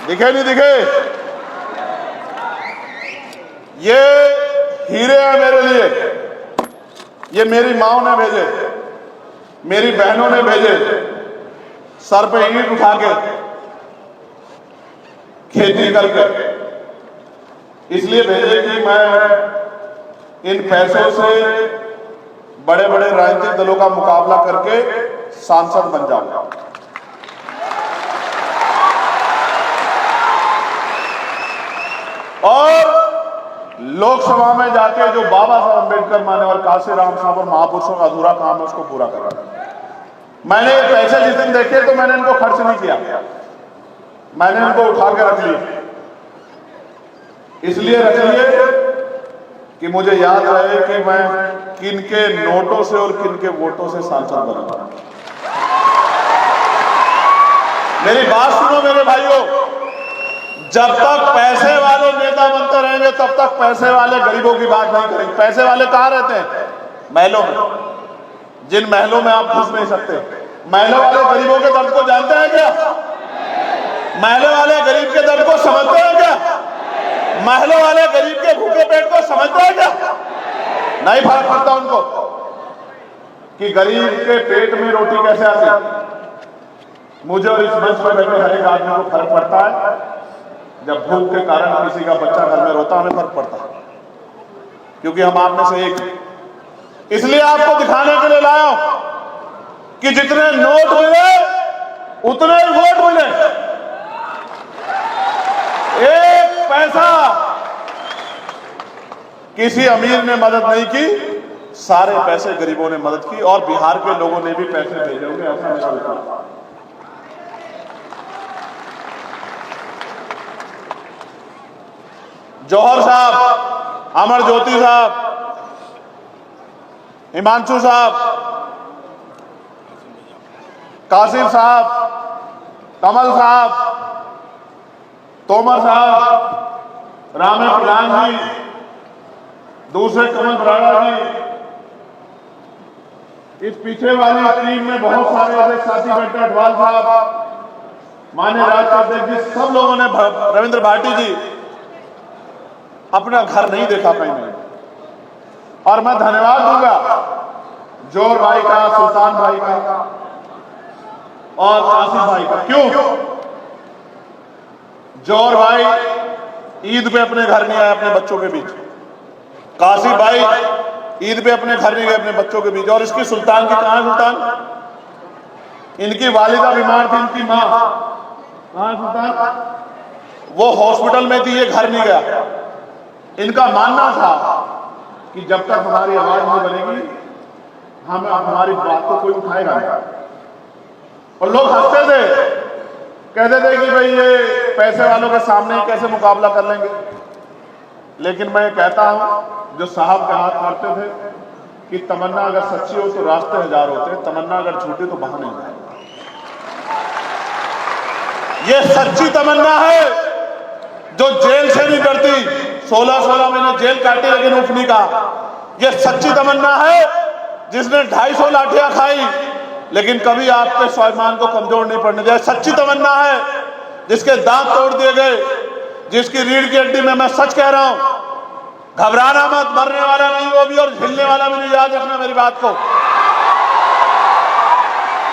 दिखे नहीं दिखे? ये हीरे हैं मेरे लिए। ये मेरी माओ ने भेजे, मेरी बहनों ने भेजे, सर पे ईंट उठा के, खेती करके इसलिए भेजे कि मैं इन पैसों से बड़े बड़े राजनीतिक दलों का मुकाबला करके सांसद बन जाऊंगा। और लोकसभा में जाके जो बाबा साहब अम्बेडकर मान्यवर काशीराम साहब और महापुरुषों का अधूरा काम है उसको पूरा करना। मैंने ये पैसे जिस दिन देखे तो मैंने इनको खर्च नहीं किया, मैंने इनको उठा के रख लिया। इसलिए रख लिए कि मुझे याद रहे कि मैं किन के नोटों से और किन के वोटों से सांसद बना। मेरी बात सुनो मेरे भाइयों, जब तक पैसे वाले नेता बनते रहेंगे तब तक पैसे वाले गरीबों की बात नहीं करेंगे। पैसे वाले कहाँ रहते हैं? महलों में, जिन महलों में आप घुस नहीं सकते। महलों वाले गरीबों के दर्द को जानते हैं क्या? महलों वाले गरीब के दर्द को समझते हैं क्या? महलों वाले गरीब के भूखे पेट को समझते हैं क्या? नहीं फर्क पड़ता उनको कि गरीब के पेट में रोटी कैसे आती। मुझे और इस मंच पर बैठे हर एक आदमी को फर्क पड़ता है। जब भूख के कारण किसी का बच्चा घर में रोता, हमें फर्क पड़ता है, क्योंकि हम आप में से एक। इसलिए आपको दिखाने के लिए लाया हूं कि जितने नोट मिले उतने ही वोट मिले। एक पैसा किसी अमीर ने मदद नहीं की, सारे पैसे गरीबों ने मदद की। और बिहार के लोगों ने भी पैसे भेजे होंगे, ऐसा मेरा विश्वास। जौहर साहब, अमर ज्योति साहब, हिमांशु साहब, कासिम साहब, कमल साहब, तोमर साहब, रामे प्रधान जी, दूसरे कमल बराड़ा जी, इस पीछे वाली टीम में बहुत सारे ऐसे साथी बैठे, अडवाल साहब, माननीय राष्ट्रीय अध्यक्ष जी, सब लोगों ने, रविंद्र भाटी जी, अपना घर नहीं देखा कहीं नहीं। और मैं धन्यवाद दूंगा जोर भाई का, सुल्तान भाई का और कासिम भाई का। क्यों? जोर भाई ईद पे अपने घर नहीं आए अपने बच्चों के बीच, कासिम भाई ईद पे अपने घर नहीं गए अपने बच्चों के बीच। और इसकी सुल्तान की कहां? सुल्तान, इनकी वालिदा बीमार थी, इनकी मां कहां? सुल्तान वो हॉस्पिटल में थी, ये घर नहीं गया। इनका मानना था कि जब तक हमारी आवाज नहीं बनेगी हमारी बात को कोई उठाएगा नहीं। और लोग हंसते थे, कहते थे कि भाई ये पैसे वालों के सामने ही कैसे मुकाबला कर लेंगे। लेकिन मैं कहता हूं, जो साहब के हाथ मारते थे कि तमन्ना अगर सच्ची हो तो रास्ते हजार होते, तमन्ना अगर झूठी तो बहाने हैं। ये सच्ची तमन्ना है जो जेल से नहीं डरती। 16-16 महीने जेल काटी लेकिन उफ नहीं कहा। ये सच्ची तमन्ना है जिसने 250 लाठियां खाई लेकिन कभी आपके स्वाभिमान को कमजोर नहीं पड़ने दिया। सच्ची तमन्ना है जिसके दांत तोड़ दिए गए, जिसकी रीढ़ की हड्डी में, मैं सच कह रहा हूं, घबराना मत, मरने वाला नहीं वो भी और हिलने वाला भी नहीं। याद रखना मेरी बात को।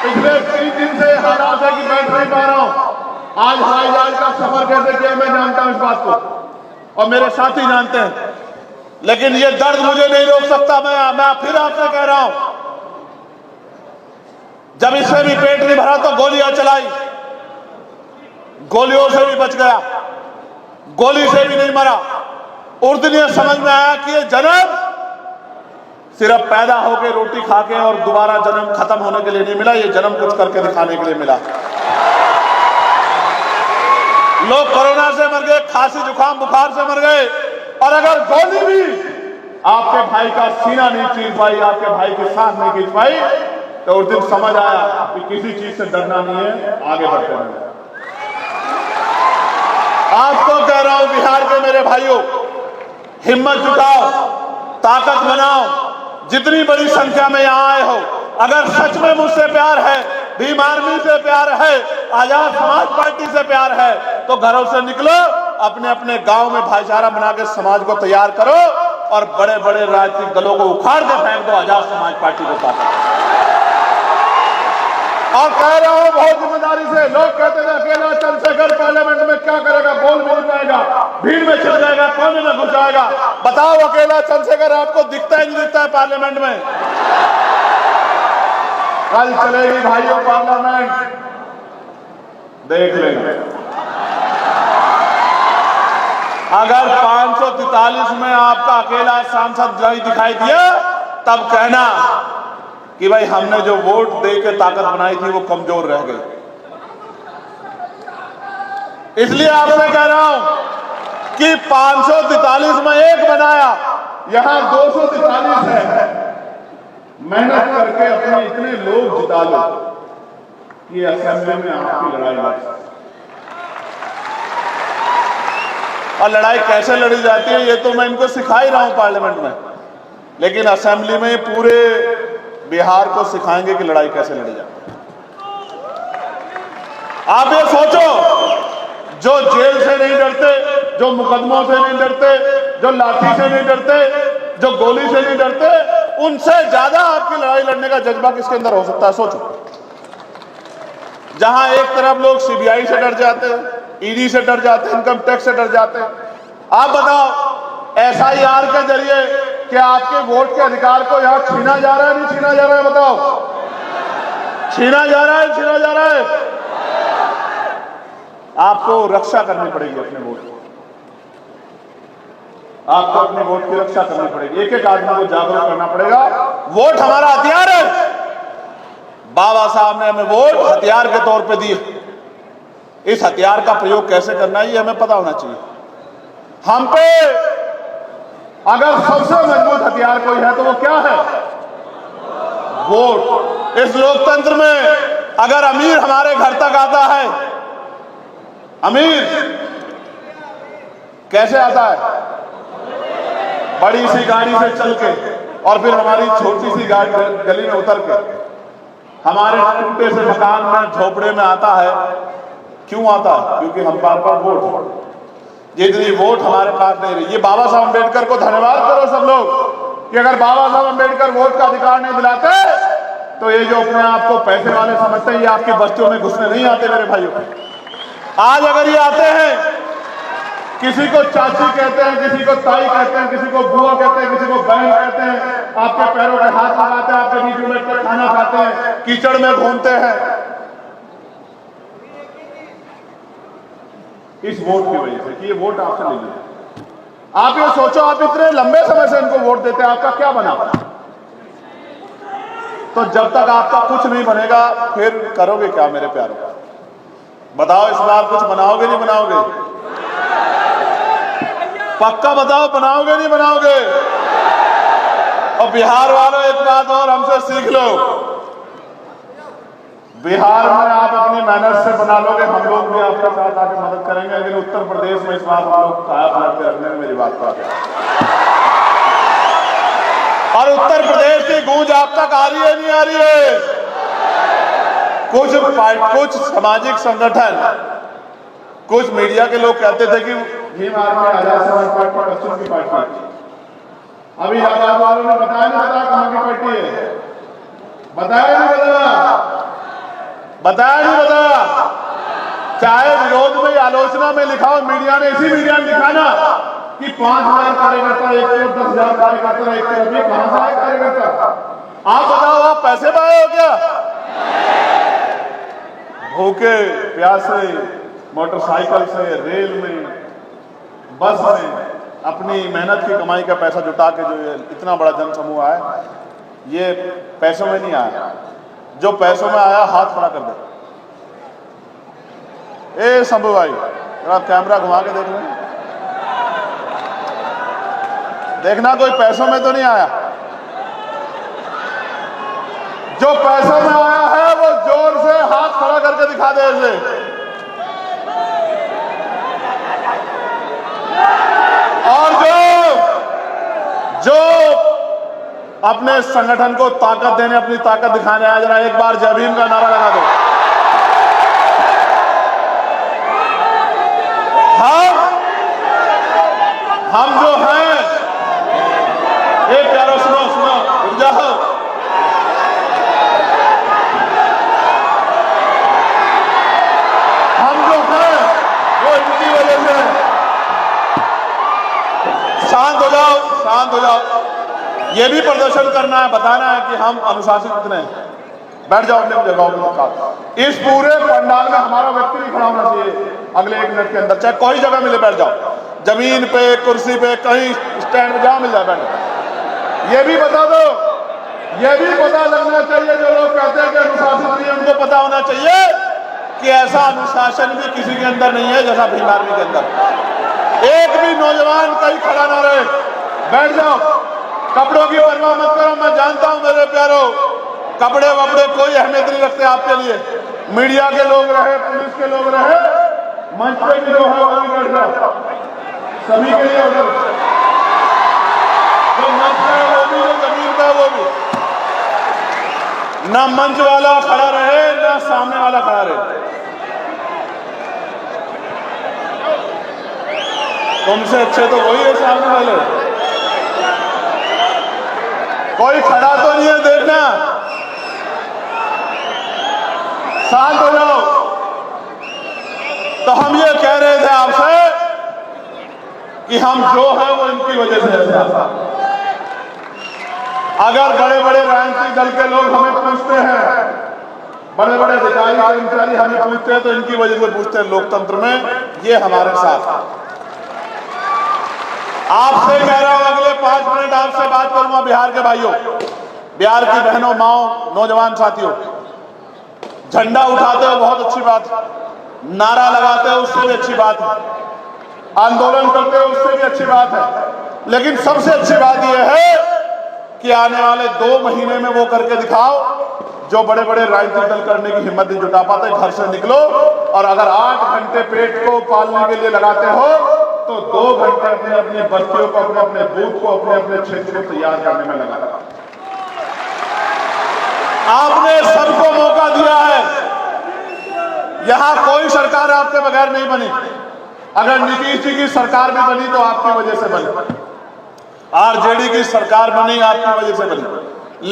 पिछले 3 दिन से हालात है कि बैठ नहीं पा रहा हूं। आज हवाई जहाज का सफर कैसे किया मैं जानता हूं इस बात को, और मेरे साथी जानते हैं। लेकिन ये दर्द मुझे नहीं रोक सकता। मैं फिर आपसे कह रहा हूं, जब इससे भी पेट नहीं भरा तो गोलियां चलाई, गोलियों से भी बच गया, गोली से भी नहीं मरा। उस दिन ये समझ में आया कि ये जन्म सिर्फ पैदा होके रोटी खा के और दोबारा जन्म खत्म होने के लिए नहीं मिला, ये जन्म कुछ करके दिखाने के लिए मिला। लोग कोरोना से मर गए, खांसी जुकाम बुखार से मर गए, और अगर गोली भी आपके भाई का सीना नहीं चीर पाई, आपके भाई की सांस नहीं खींच पाई, तो उस दिन समझ आया कि किसी चीज से डरना नहीं है, आगे बढ़ते रहना। आपको कह रहा हूं बिहार के मेरे भाइयों, हिम्मत जुटाओ, ताकत बनाओ, जितनी बड़ी संख्या में यहां आए हो, अगर सच में मुझसे प्यार है, भीम आर्मी से प्यार है, आजाद समाज पार्टी से प्यार है, तो घरों से निकलो, अपने अपने गांव में भाईचारा बना के समाज को तैयार करो और बड़े बड़े राजनीतिक दलों को उखाड़ के फेंक दो, आजाद समाज पार्टी को ताकत। और कह रहा हूं बहुत जिम्मेदारी से, लोग कहते हैं अकेला चंद्रशेखर पार्लियामेंट में क्या करेगा, बोल भी नहीं पाएगा, भीड़ में छिप जाएगा, कोने में घुस जाएगा। बताओ अकेला चंद्रशेखर आपको दिखता ही नहीं दिखता है पार्लियामेंट में? कल चलेगी भाइयों पार्लियामेंट, देख लेंगे। अगर 543 में आपका अकेला सांसद नहीं दिखाई दिया, तब कहना कि भाई हमने जो वोट दे के ताकत बनाई थी वो कमजोर रह गई। इसलिए आपसे कह रहा हूं कि 543 में एक बनाया, यहां 243 है। मेहनत करके अपने इतने लोग जिता लो कि असेंबली में आपकी लड़ाई लड़ सकते। और लड़ाई कैसे लड़ी जाती है ये तो मैं इनको सिखा ही रहा हूं पार्लियामेंट में, लेकिन असेंबली में पूरे बिहार को सिखाएंगे कि लड़ाई कैसे लड़ी जाती है। आप ये सोचो, जो जेल से नहीं डरते, जो मुकदमों से नहीं डरते, जो लाठी से नहीं डरते, जो गोली से नहीं डरते, उनसे ज्यादा आपकी लड़ाई लड़ने का जज्बा किसके अंदर हो सकता है? सोचो। जहां एक तरफ लोग सीबीआई से डर जाते हैं, ईडी से डर जाते हैं, इनकम टैक्स से डर जाते हैं, आप बताओ एसआईआर के जरिए क्या आपके वोट के अधिकार को यहां छीना जा रहा है, नहीं छीना जा रहा है? बताओ, छीना जा रहा है, छीना जा रहा है। आपको रक्षा करनी पड़ेगी अपने वोट की, आपको अपने वोट की रक्षा करनी पड़ेगी, एक एक आदमी को जागरूक करना पड़ेगा। वोट हमारा हथियार है, बाबा साहब ने हमें वोट हथियार के तौर पे दिए। इस हथियार का प्रयोग कैसे करना है ये हमें पता होना चाहिए। हम पे अगर सबसे मजबूत हथियार कोई है तो वो क्या है? वोट। इस लोकतंत्र में अगर अमीर हमारे घर तक आता है, अमीर कैसे आता है? बड़ी सी गाड़ी से चल के, और फिर हमारी छोटी सी गाड़ी गली में उतर के हमारे टूटे से मकान में, झोपड़े में आता है। क्यों आता है? क्योंकि हम बार बार वोट, जितनी वोट हमारे पास नहीं रही। ये बाबा साहब अम्बेडकर को धन्यवाद करो सब लोग कि अगर बाबा साहब अम्बेडकर वोट का अधिकार नहीं दिलाते तो ये जो अपने आप को पैसे वाले समझते हैं ये आपकी बस्तियों में घुसने नहीं आते मेरे भाइयों। आज अगर ये आते हैं, किसी को चाची कहते हैं, किसी को ताई कहते हैं, किसी को बुआ कहते हैं, किसी को बहन कहते हैं, आपके पैरों पे हाथ लगाते हैं, आपके बीच में बैठकर खाना खाते हैं, कीचड़ में घूमते हैं, इस वोट की वजह से कि ये वोट आपसे नहीं लिया। आप ये सोचो, आप इतने लंबे समय से इनको वोट देते हैं, आपका क्या बना? तो जब तक आपका कुछ नहीं बनेगा फिर करोगे क्या मेरे प्यारों? बताओ इस बार कुछ बनाओगे नहीं बनाओगे? पक्का बताओ, बनाओगे नहीं बनाओगे? और बिहार वालों एक बात और हमसे सीख लो, बिहार में आप अपनी मेहनत से बना लोगे, हम लोग भी आपके साथ आके मदद करेंगे, लेकिन उत्तर प्रदेश में इस बार हम लोग काया पलट के रखने में मेरी बात को आगे। और उत्तर प्रदेश की गूंज आप तक आ रही है नहीं आ रही है? कुछ सामाजिक संगठन, कुछ मीडिया के लोग कहते थे कि भीम आर्मी आजाद समाज पार्टी पश्चिम की पार्टी। अभी आजाद वालों ने बताया नहीं, बताया कहां की पार्टी है? बताया नहीं, बताया नहीं, बताया। चाहे विरोध में, आलोचना में लिखा हो, मीडिया ने, इसी मीडिया ने लिखा ना कि 5000 कार्यकर्ता, एक तरफ 10,000 कार्यकर्ता, एक तरफ भी, कहां से आए कार्यकर्ता? आप बताओ, आप पैसे पाए हो क्या? भूखे प्यासे मोटरसाइकिल से, रेल में, बस में अपनी मेहनत की कमाई का पैसा जुटा के जो ये इतना बड़ा जन समूह आया, ये पैसों में नहीं आया। जो पैसों में आया हाथ खड़ा कर दे। ए शंभू भाई, जरा कैमरा घुमा के देख लें, देखना कोई पैसों में तो नहीं आया। जो पैसों में आया है वो जोर से हाथ खड़ा करके दिखा दे इसे। और जो अपने संगठन को ताकत देने, अपनी ताकत दिखाने आया, जरा एक बार जय भीम का नारा लगा दो। हम जो हैं, एक प्यारो सुनो सुनो रुक जाओ। हम जो हैं वो इनकी वजह से। शांत हो जाओ, शांत हो जाओ। ये भी प्रदर्शन करना है, बताना है कि हम अनुशासित कितने हैं। बैठ जाओ अपने जगहों पर। इस पूरे पंडाल में हमारा व्यक्ति भी खड़ा होना चाहिए अगले 1 मिनट के अंदर, चाहे कोई जगह मिले बैठ जाओ, जमीन पे, कुर्सी पे, कहीं स्टैंड में, जहां मिल जाए बैठ। ये भी बता दो, ये भी पता लगना चाहिए, जो लोग कहते हैं कि अनुशासित नहीं है, उनको पता होना चाहिए कि ऐसा अनुशासन भी किसी के अंदर नहीं है जैसा भीम आर्मी के अंदर। एक भी नौजवान कहीं खड़ा ना रहे, बैठ जाओ। कपड़ों की परवाह मत करो, मैं जानता हूं मेरे प्यारो, कपड़े वपड़े कोई अहमियत नहीं रखते आपके लिए। मीडिया के लोग रहे, पुलिस के लोग रहे, मंच पे भी जो है वही बैठ जाओ, सभी के लिए उधर जो मंच पे है वो भी, जो जमीन पे है वो भी। ना मंच वाला खड़ा रहे, ना सामने वाला खड़ा रहे। तुमसे अच्छे तो वही है सामने वाले। कोई खड़ा तो नहीं है, देखना। शांत हो जाओ। तो हम ये कह रहे थे आपसे कि हम जो है वो इनकी वजह से ऐसा। अगर बड़े बड़े राजनीतिक दल के लोग हमें पूछते हैं, बड़े बड़े अधिकारी कर्मचारी हमें पूछते हैं, तो इनकी वजह से पूछते हैं। लोकतंत्र में ये हमारे साथ। आपसे कह रहा हूं, अगले 5 मिनट आपसे बात करूंगा बिहार के भाइयों, बिहार की बहनों, माओ, नौजवान साथियों। झंडा उठाते हो बहुत अच्छी बात है, नारा लगाते हो उससे भी अच्छी बात है, आंदोलन करते हो उससे भी अच्छी बात है, लेकिन सबसे अच्छी बात यह है कि आने वाले 2 महीने में वो करके दिखाओ जो बड़े बड़े राजनीतिक दल करने की हिम्मत नहीं जुटा पाते। घर से निकलो और अगर 8 घंटे पेट को पालने के लिए लगाते हो तो 2 घंटे अपने अपने बस्तियों को, अपने अपने बूथ को, अपने अपने क्षेत्र को तैयार करने में लगा। आपने सबको मौका दिया है, यहां कोई सरकार आपके बगैर नहीं बनी। अगर नीतीश जी की सरकार भी बनी तो आपकी वजह से बनी, आरजेडी की सरकार बनी आपकी वजह से बनी,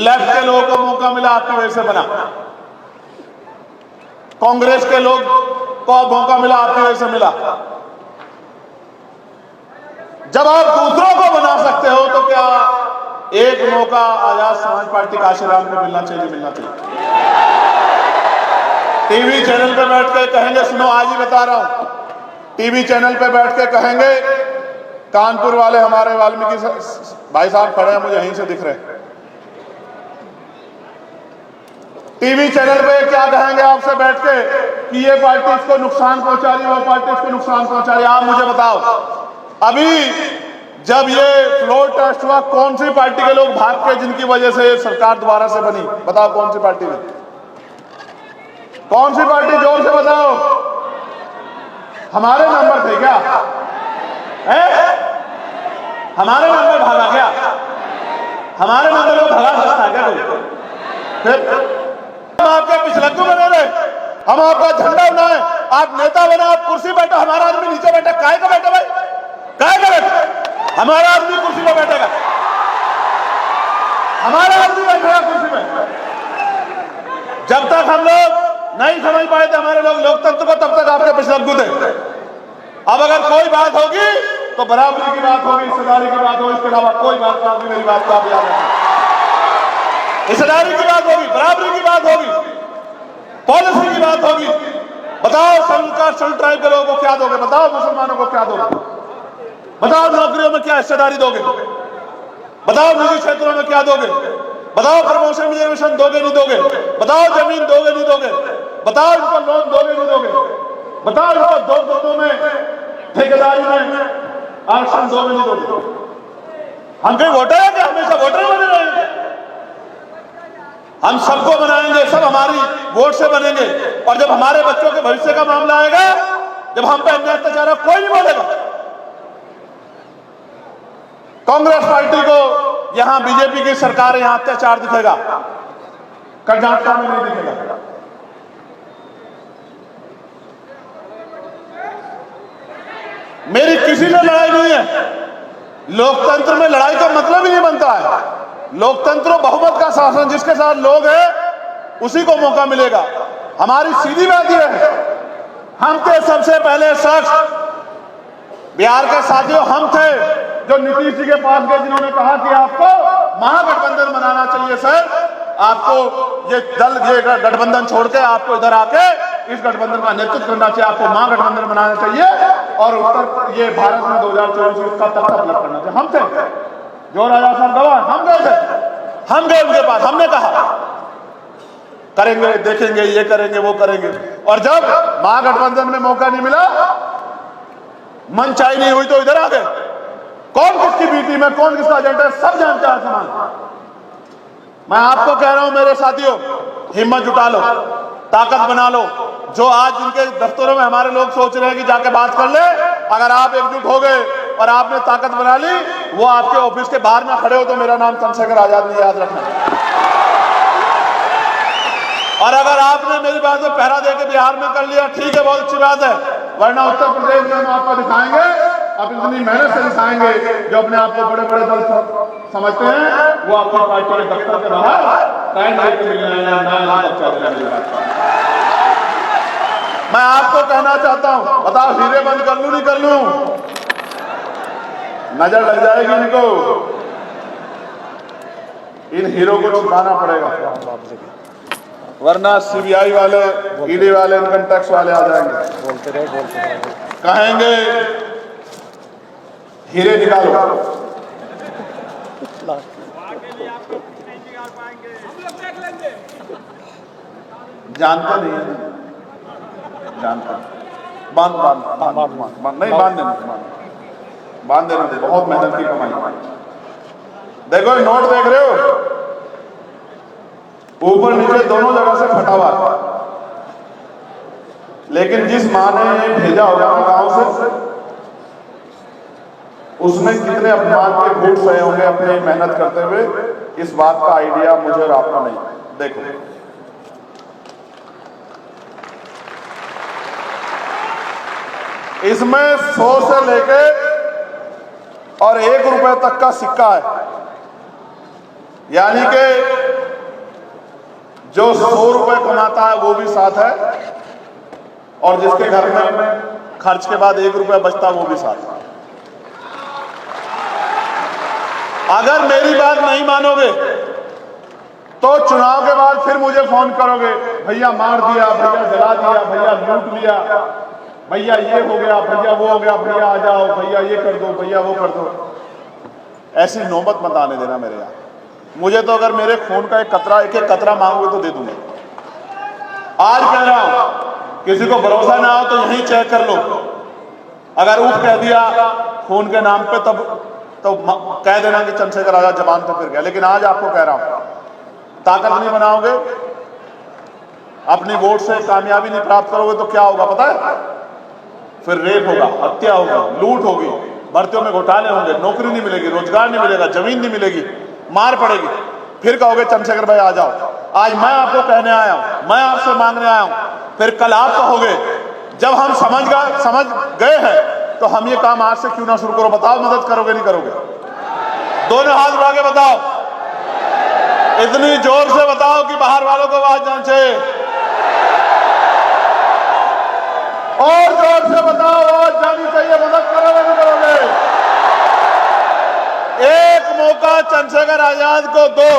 लेफ्ट के लोगों को मौका मिला आपकी वजह से बना, कांग्रेस के लोग को मौका मिला आपकी वजह से मिला। जब आप दूसरों को बना सकते हो तो क्या एक मौका आजाद समाज पार्टी काशीराम को मिलना चाहिए? मिलना चाहिए। टीवी चैनल पे बैठ के कहेंगे, सुनो आज ही बता रहा हूं, टीवी चैनल पे बैठ के कहेंगे, कानपुर वाले हमारे वाल्मीकि भाई साहब खड़े हैं, मुझे यहीं से दिख रहे हैं। टीवी चैनल पे क्या कहेंगे आपसे बैठ के कि ये पार्टी इसको नुकसान पहुंचा रही है, वो पार्टी इसको नुकसान पहुंचा रही है। आप मुझे बताओ, अभी जब ये फ्लोर टेस्ट हुआ, कौन सी पार्टी के लोग भाग के जिनकी वजह से सरकार दोबारा से बनी? बताओ कौन सी पार्टी में, कौन सी पार्टी? जोर से बताओ। हमारे मेंबर थे क्या? हमारे मेंबर भागा क्या? हमारे मेंबर को भगा सकता क्या कोई? फिर हम आपके पिछलग्गू बने रहे, हम आपका झंडा उड़ाए, आप नेता बने, आप कुर्सी बैठो, हमारा आदमी नीचे बैठे। काहे का बैठे भाई? काहे का बैठे? हमारा आदमी कुर्सी पे बैठेगा, हमारा आदमी बैठेगा कुर्सी पे। जब तक हम लोग नहीं समझ पाए थे हमारे लोग लोकतंत्र को, तब तक आपके पिछलग्गू थे। अब अगर कोई बात होगी तो बराबरी की बात होगी, हिस्सेदारी की बात होगी, इसके अलावा कोई बात नहीं होगी। मेरी बात को आप याद रखें। हिस्सेदारी की बात होगी, बराबरी की बात होगी, पॉलिसी की बात होगी। बताओ शेड्यूल ट्राइब के लोगों को क्या दोगे? बताओ मुसलमानों को क्या दोगे? बताओ नौकरियों में क्या हिस्सेदारी दोगे, बताओ निजी क्षेत्रों में क्या दोगे, बताओ प्रमोशन रिजर्वेशन दोगे नहीं दोगे, बताओ जमीन दोगे नहीं दोगे, बताओ इनको लोन दोगे नहीं दोगे, बताओ इनको दो पदों में ठेकेदारी में आरक्षण दोगे नहीं दोगे। हम कहीं वोटर हैं क्या? हमेशा वोटर बने रहेंगे? हम सबको बनाएंगे, सब हमारी वोट से बनेंगे। और जब हमारे बच्चों के भविष्य का मामला आएगा, जब हम पे अन्याय अत्याचार कोई नहीं बोलेगा। कांग्रेस पार्टी को यहां बीजेपी की सरकार यहां अत्याचार दिखेगा, कर्नाटक में नहीं दिखेगा। मेरी किसी से लड़ाई नहीं है। लोकतंत्र में लड़ाई का मतलब ही नहीं बनता है। लोकतंत्र बहुमत का शासन, जिसके साथ लोग हैं उसी को मौका मिलेगा। हमारी सीधी बात यह है, हम थे सबसे पहले शख्स, बिहार के साथियों, हम थे जो नीतीश जी के पास गए, जिन्होंने कहा कि आपको महागठबंधन बनाना चाहिए सर, आपको ये दल, ये गठबंधन छोड़ के आपको इधर आके इस गठबंधन का नेतृत्व करना चाहिए, आपको महागठबंधन बनाना चाहिए और उत्तर ये भारत में 2024 का तख्ता पलट करना चाहिए। हम थे जो राजा साहब गवाह, हम गए थे, हम गए उनके पास, हमने कहा करेंगे, देखेंगे, ये करेंगे, वो करेंगे। और जब महागठबंधन में मौका नहीं मिला, मनचाही नहीं हुई, तो इधर आ गए। कौन किसकी बीटी में, कौन किसका एजेंडा है, सब जानते हैं समान। मैं आपको कह रहा हूं मेरे साथियों, हिम्मत जुटा लो, ताकत बना लो। जो आज जिनके दफ्तरों में हमारे लोग सोच रहे हैं कि जाके बात कर ले, अगर आप एकजुट हो गए और आपने ताकत बना ली, वो आपके ऑफिस के बाहर ना खड़े हो तो मेरा नाम चंद्रशेखर आजाद नहीं, याद रखना। और अगर आपने मेरी बात में पहरा देकर बिहार में कर लिया, ठीक है, बहुत अच्छी बात है, वरना उत्तर प्रदेश में हम आपको दिखाएंगे, आप इतनी मेहनत से दिखाएंगे। जो अपने आप को बड़े बड़े दल समझते हैं, वो आपकी पार्टी के दफ्तर के बाहर मैं आपको कहना चाहता हूं, बताओ हीरे बंद कर लूं नहीं कर लूं? नजर लग जाएगी इनको, इन हीरो को छुपाना पड़ेगा, वरना सीबीआई वाले, ईडी वाले, इनकम टैक्स वाले आ जाएंगे, कहेंगे हीरे निकालो। जानते नहीं है, जानते बांध नहीं, बांध देना दे, बहुत मेहनत की कमाई। देखो नोट देख रहे हो, ऊपर नीचे दोनों जगह से फटा हुआ, लेकिन जिस मां ने भेजा होगा ना गांव से, उसने कितने अपमान के घूट सहे होंगे अपनी मेहनत करते हुए, इस बात का आइडिया मुझे और आपको नहीं। देखो इसमें 100 से लेके और 1 रुपए तक का सिक्का है, यानी कि जो 100 रुपए कमाता है वो भी साथ है, और जिसके घर में खर्च के बाद 1 रुपया बचता है वो भी साथ है। अगर मेरी बात नहीं मानोगे तो चुनाव के बाद फिर मुझे फोन करोगे, भैया मार दिया, भैया जला दिया, भैया लूट लिया, भैया ये हो गया, भैया वो हो गया, भैया आ जाओ, भैया ये कर दो, भैया वो कर दो। ऐसी नौबत मत आने देना मेरे यहाँ। मुझे तो अगर मेरे खून का एक एक कतरा मांगोगे तो दे दूंगा। आज कह रहा हूं, किसी को भरोसा ना हो तो यहीं चेक कर लो। अगर उठ कह दिया खून के नाम पे, तब तो कह देना कि चंद्रशेखर आजाद जबान पे फिर गया। लेकिन आज आपको कह रहा हूं, ताकत नहीं बनाओगे, अपनी वोट से कामयाबी नहीं प्राप्त करोगे तो क्या होगा पता है? फिर रेप होगा, हत्या होगा, लूट होगी, भर्तियों में घोटाले होंगे, नौकरी नहीं मिलेगी, रोजगार नहीं मिलेगा, जमीन नहीं मिलेगी, मार पड़ेगी। फिर कहोगे चंद्रशेखर भाई आ जाओ। आज मैं आपको कहने आया हूं, मैं आपसे मांगने आया हूं, फिर कल आप कहोगे। जब हम समझ गए हैं तो हम ये काम आज से क्यों ना शुरू करो? बताओ मदद करोगे नहीं करोगे? दोनों हाथ उठा के बताओ, इतनी जोर से बताओ कि बाहर वालों को आवाज जानी चाहिए, और जोर से बताओ, आवाज जानी चाहिए। मदद करोगे नहीं करोगे? एक मौका चंद्रशेखर आजाद को दो।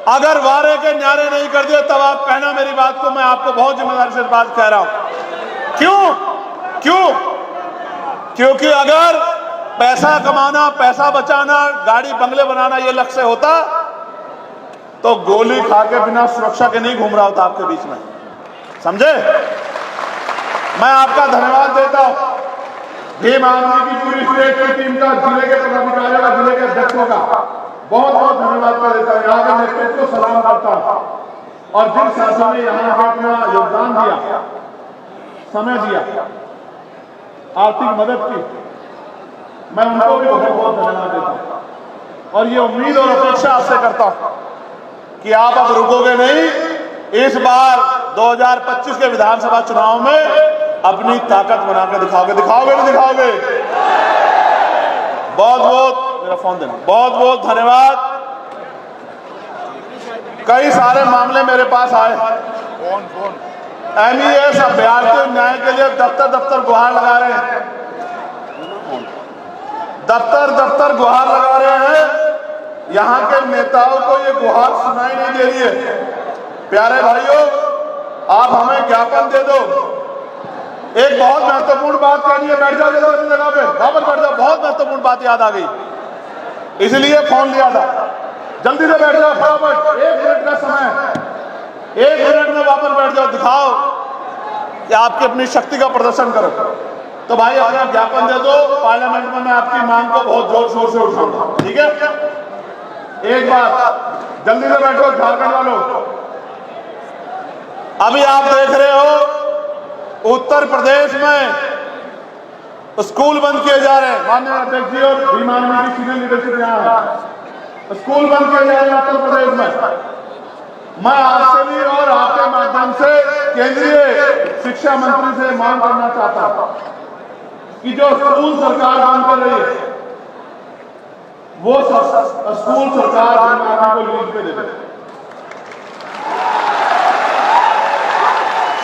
अगर वारे के न्यारे नहीं कर दिए तब आप कहना मेरी बात को। मैं आपको बहुत जिम्मेदारी से बात कह रहा हूं। क्यों? क्योंकि अगर पैसा कमाना, पैसा बचाना, गाड़ी बंगले बनाना ये लक्ष्य होता तो गोली खा के बिना सुरक्षा के नहीं घूम रहा होता आपके बीच में, समझे। मैं आपका धन्यवाद देता हूं, भीम आर्मी की पूरी स्टेट की टीम का, जिले के पदाधिकारियों का, जिले के अध्यक्षों का बहुत बहुत धन्यवाद कर देता हूं। यहाँ के नेतृत्व को सलाम करता हूं और जिन शासन ने यहाँ अपना योगदान दिया, समय दिया, आर्थिक मदद की, मैं उनको भी बहुत बहुत धन्यवाद देता हूं। और ये उम्मीद और अपेक्षा आपसे करता हूं कि आप अब रुकोगे नहीं, इस बार 2025 के विधानसभा चुनाव में अपनी ताकत बना के दिखाओगे। दिखाओगे नहीं दिखाओगे? बहुत बहुत, मेरा फोन देना, बहुत बहुत धन्यवाद। कई सारे मामले मेरे पास आए, MES अभ्यर्थी न्याय के लिए दफ्तर दफ्तर गुहार लगा रहे हैं, दफ्तर दफ्तर गुहार लगा रहे हैं। यहाँ के नेताओं को ये गुहार सुनाई नहीं दे रही है। प्यारे भाइयों, आप हमें ज्ञापन दे दो। एक बहुत महत्वपूर्ण बात कहनी है, बैठ जाओ अपनी जगह पे, वापस बैठ जाओ। बहुत महत्वपूर्ण बात याद आ गई, इसलिए फोन लिया था। जल्दी से बैठ जाओ फटाफट, 1 मिनट का समय है, 1 मिनट में वापस बैठ जाओ। दिखाओ कि आपकी अपनी शक्ति का प्रदर्शन करो। तो भाई अपना ज्ञापन दे दो, पार्लियामेंट में मैं आपकी मांग को बहुत जोर शोर से उठाऊंगा, ठीक है। एक बात, जल्दी से बैठो झारखंड वालों। अभी आप देख रहे हो उत्तर प्रदेश में स्कूल बंद किए जा रहे हैं। माननीय अध्यक्ष जी और भीम आर्मी की सीनियर लीडरशिप यहाँ है, स्कूल बंद किए जा रहे हैं उत्तर प्रदेश में। मैं आपसे भी और आपके माध्यम से केंद्रीय शिक्षा मंत्री से मांग करना चाहता हूं कि जो स्कूल सरकार बंद कर रही है, वो स्कूल सरकार भीम आर्मी को लीज पे दे दे।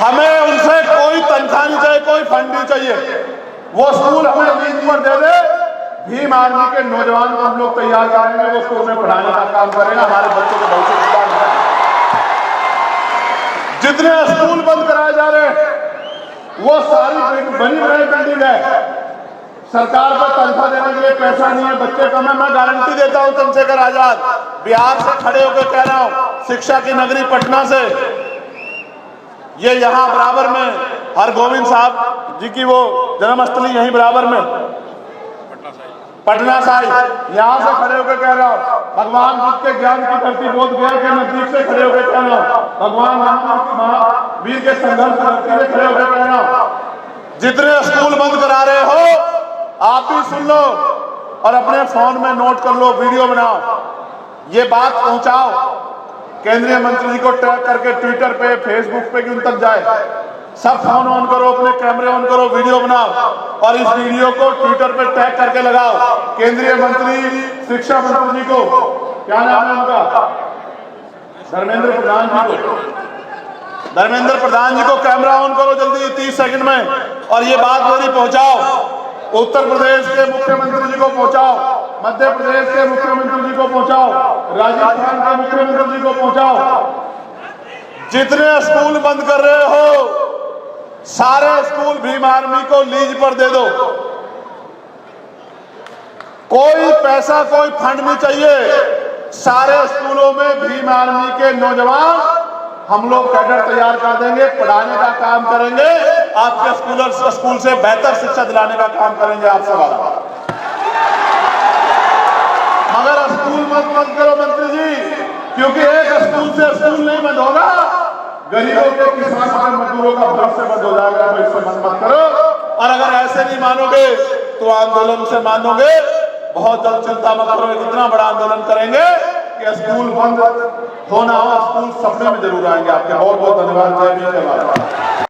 हमें उनसे कोई तनख्वाह नहीं चाहिए, कोई फंड नहीं चाहिए, वो स्कूल हमें लीज पर दे दे। भीम आर्मी के नौजवान को हम लोग तैयार करेंगे, वो स्कूल में पढ़ाने का काम करेगा, हमारे बच्चों के भविष्य सुधार। जितने स्कूल बंद कराए जा रहे हैं वो सारी बनी बनाई बिल्डिंग है, सरकार पर तनख्वाह देने के लिए पैसा नहीं है, बच्चे कम है। मैं गारंटी देता हूं चंद्रशेखर आजाद, बिहार से खड़े होकर कह रहा हूं, शिक्षा की नगरी पटना से, ये यहाँ बराबर में हरगोविंद साहब जी की वो जन्मस्थली यहीं बराबर में पटना साहिब, यहाँ से खड़े होकर कह रहा हूँ, भगवान बुद्ध के ज्ञान की धरती बोध गया के नजदीक से खड़े होकर कह रहा हूँ, भगवान महावीर के संघर्ष की धरती से खड़े होकर कह रहा हूँ, जितने स्कूल बंद करा रहे हो आप भी सुन लो और अपने फोन में नोट कर लो, वीडियो बनाओ, ये बात पहुंचाओ केंद्रीय मंत्री जी को टैग करके, ट्विटर पे, फेसबुक पे, कि उन तक जाए। सब फोन ऑन करो, अपने कैमरे ऑन करो, वीडियो बनाओ और इस वीडियो को ट्विटर पे टैग करके लगाओ केंद्रीय मंत्री शिक्षा मंत्री जी को, क्या नाम है उनका, धर्मेंद्र प्रधान जी को। धर्मेंद्र प्रधान जी को कैमरा ऑन करो जल्दी 30 सेकंड में और ये बात मेरी पहुंचाओ, उत्तर प्रदेश के मुख्यमंत्री जी को पहुंचाओ, मध्य प्रदेश के मुख्यमंत्री जी को पहुंचाओ, राजस्थान के मुख्यमंत्री जी को पहुंचाओ। जितने स्कूल बंद कर रहे हो सारे स्कूल भीम आर्मी को लीज पर दे दो, कोई पैसा कोई फंड नहीं चाहिए। सारे स्कूलों में भीम आर्मी के नौजवान हम लोग कैडर तैयार कर देंगे, पढ़ाने का काम करेंगे, आपके स्कूल से बेहतर शिक्षा दिलाने का काम करेंगे आपसे वाला। मगर स्कूल मत करो मंत्री जी, क्योंकि एक स्कूल से स्कूल नहीं बंद होगा, गरीबों के, किसानों के, मजदूरों का भविष्य बंद हो जाएगा। इससे मत करो और अगर ऐसे नहीं मानोगे तो आंदोलन से मानोगे। बहुत जल्द, चिंता मत करो, इतना बड़ा आंदोलन करेंगे कि स्कूल बंद होना हो, स्कूल सपने में जरूर आएंगे आपके। बहुत बहुत धन्यवाद। जय भीम, जय भारत।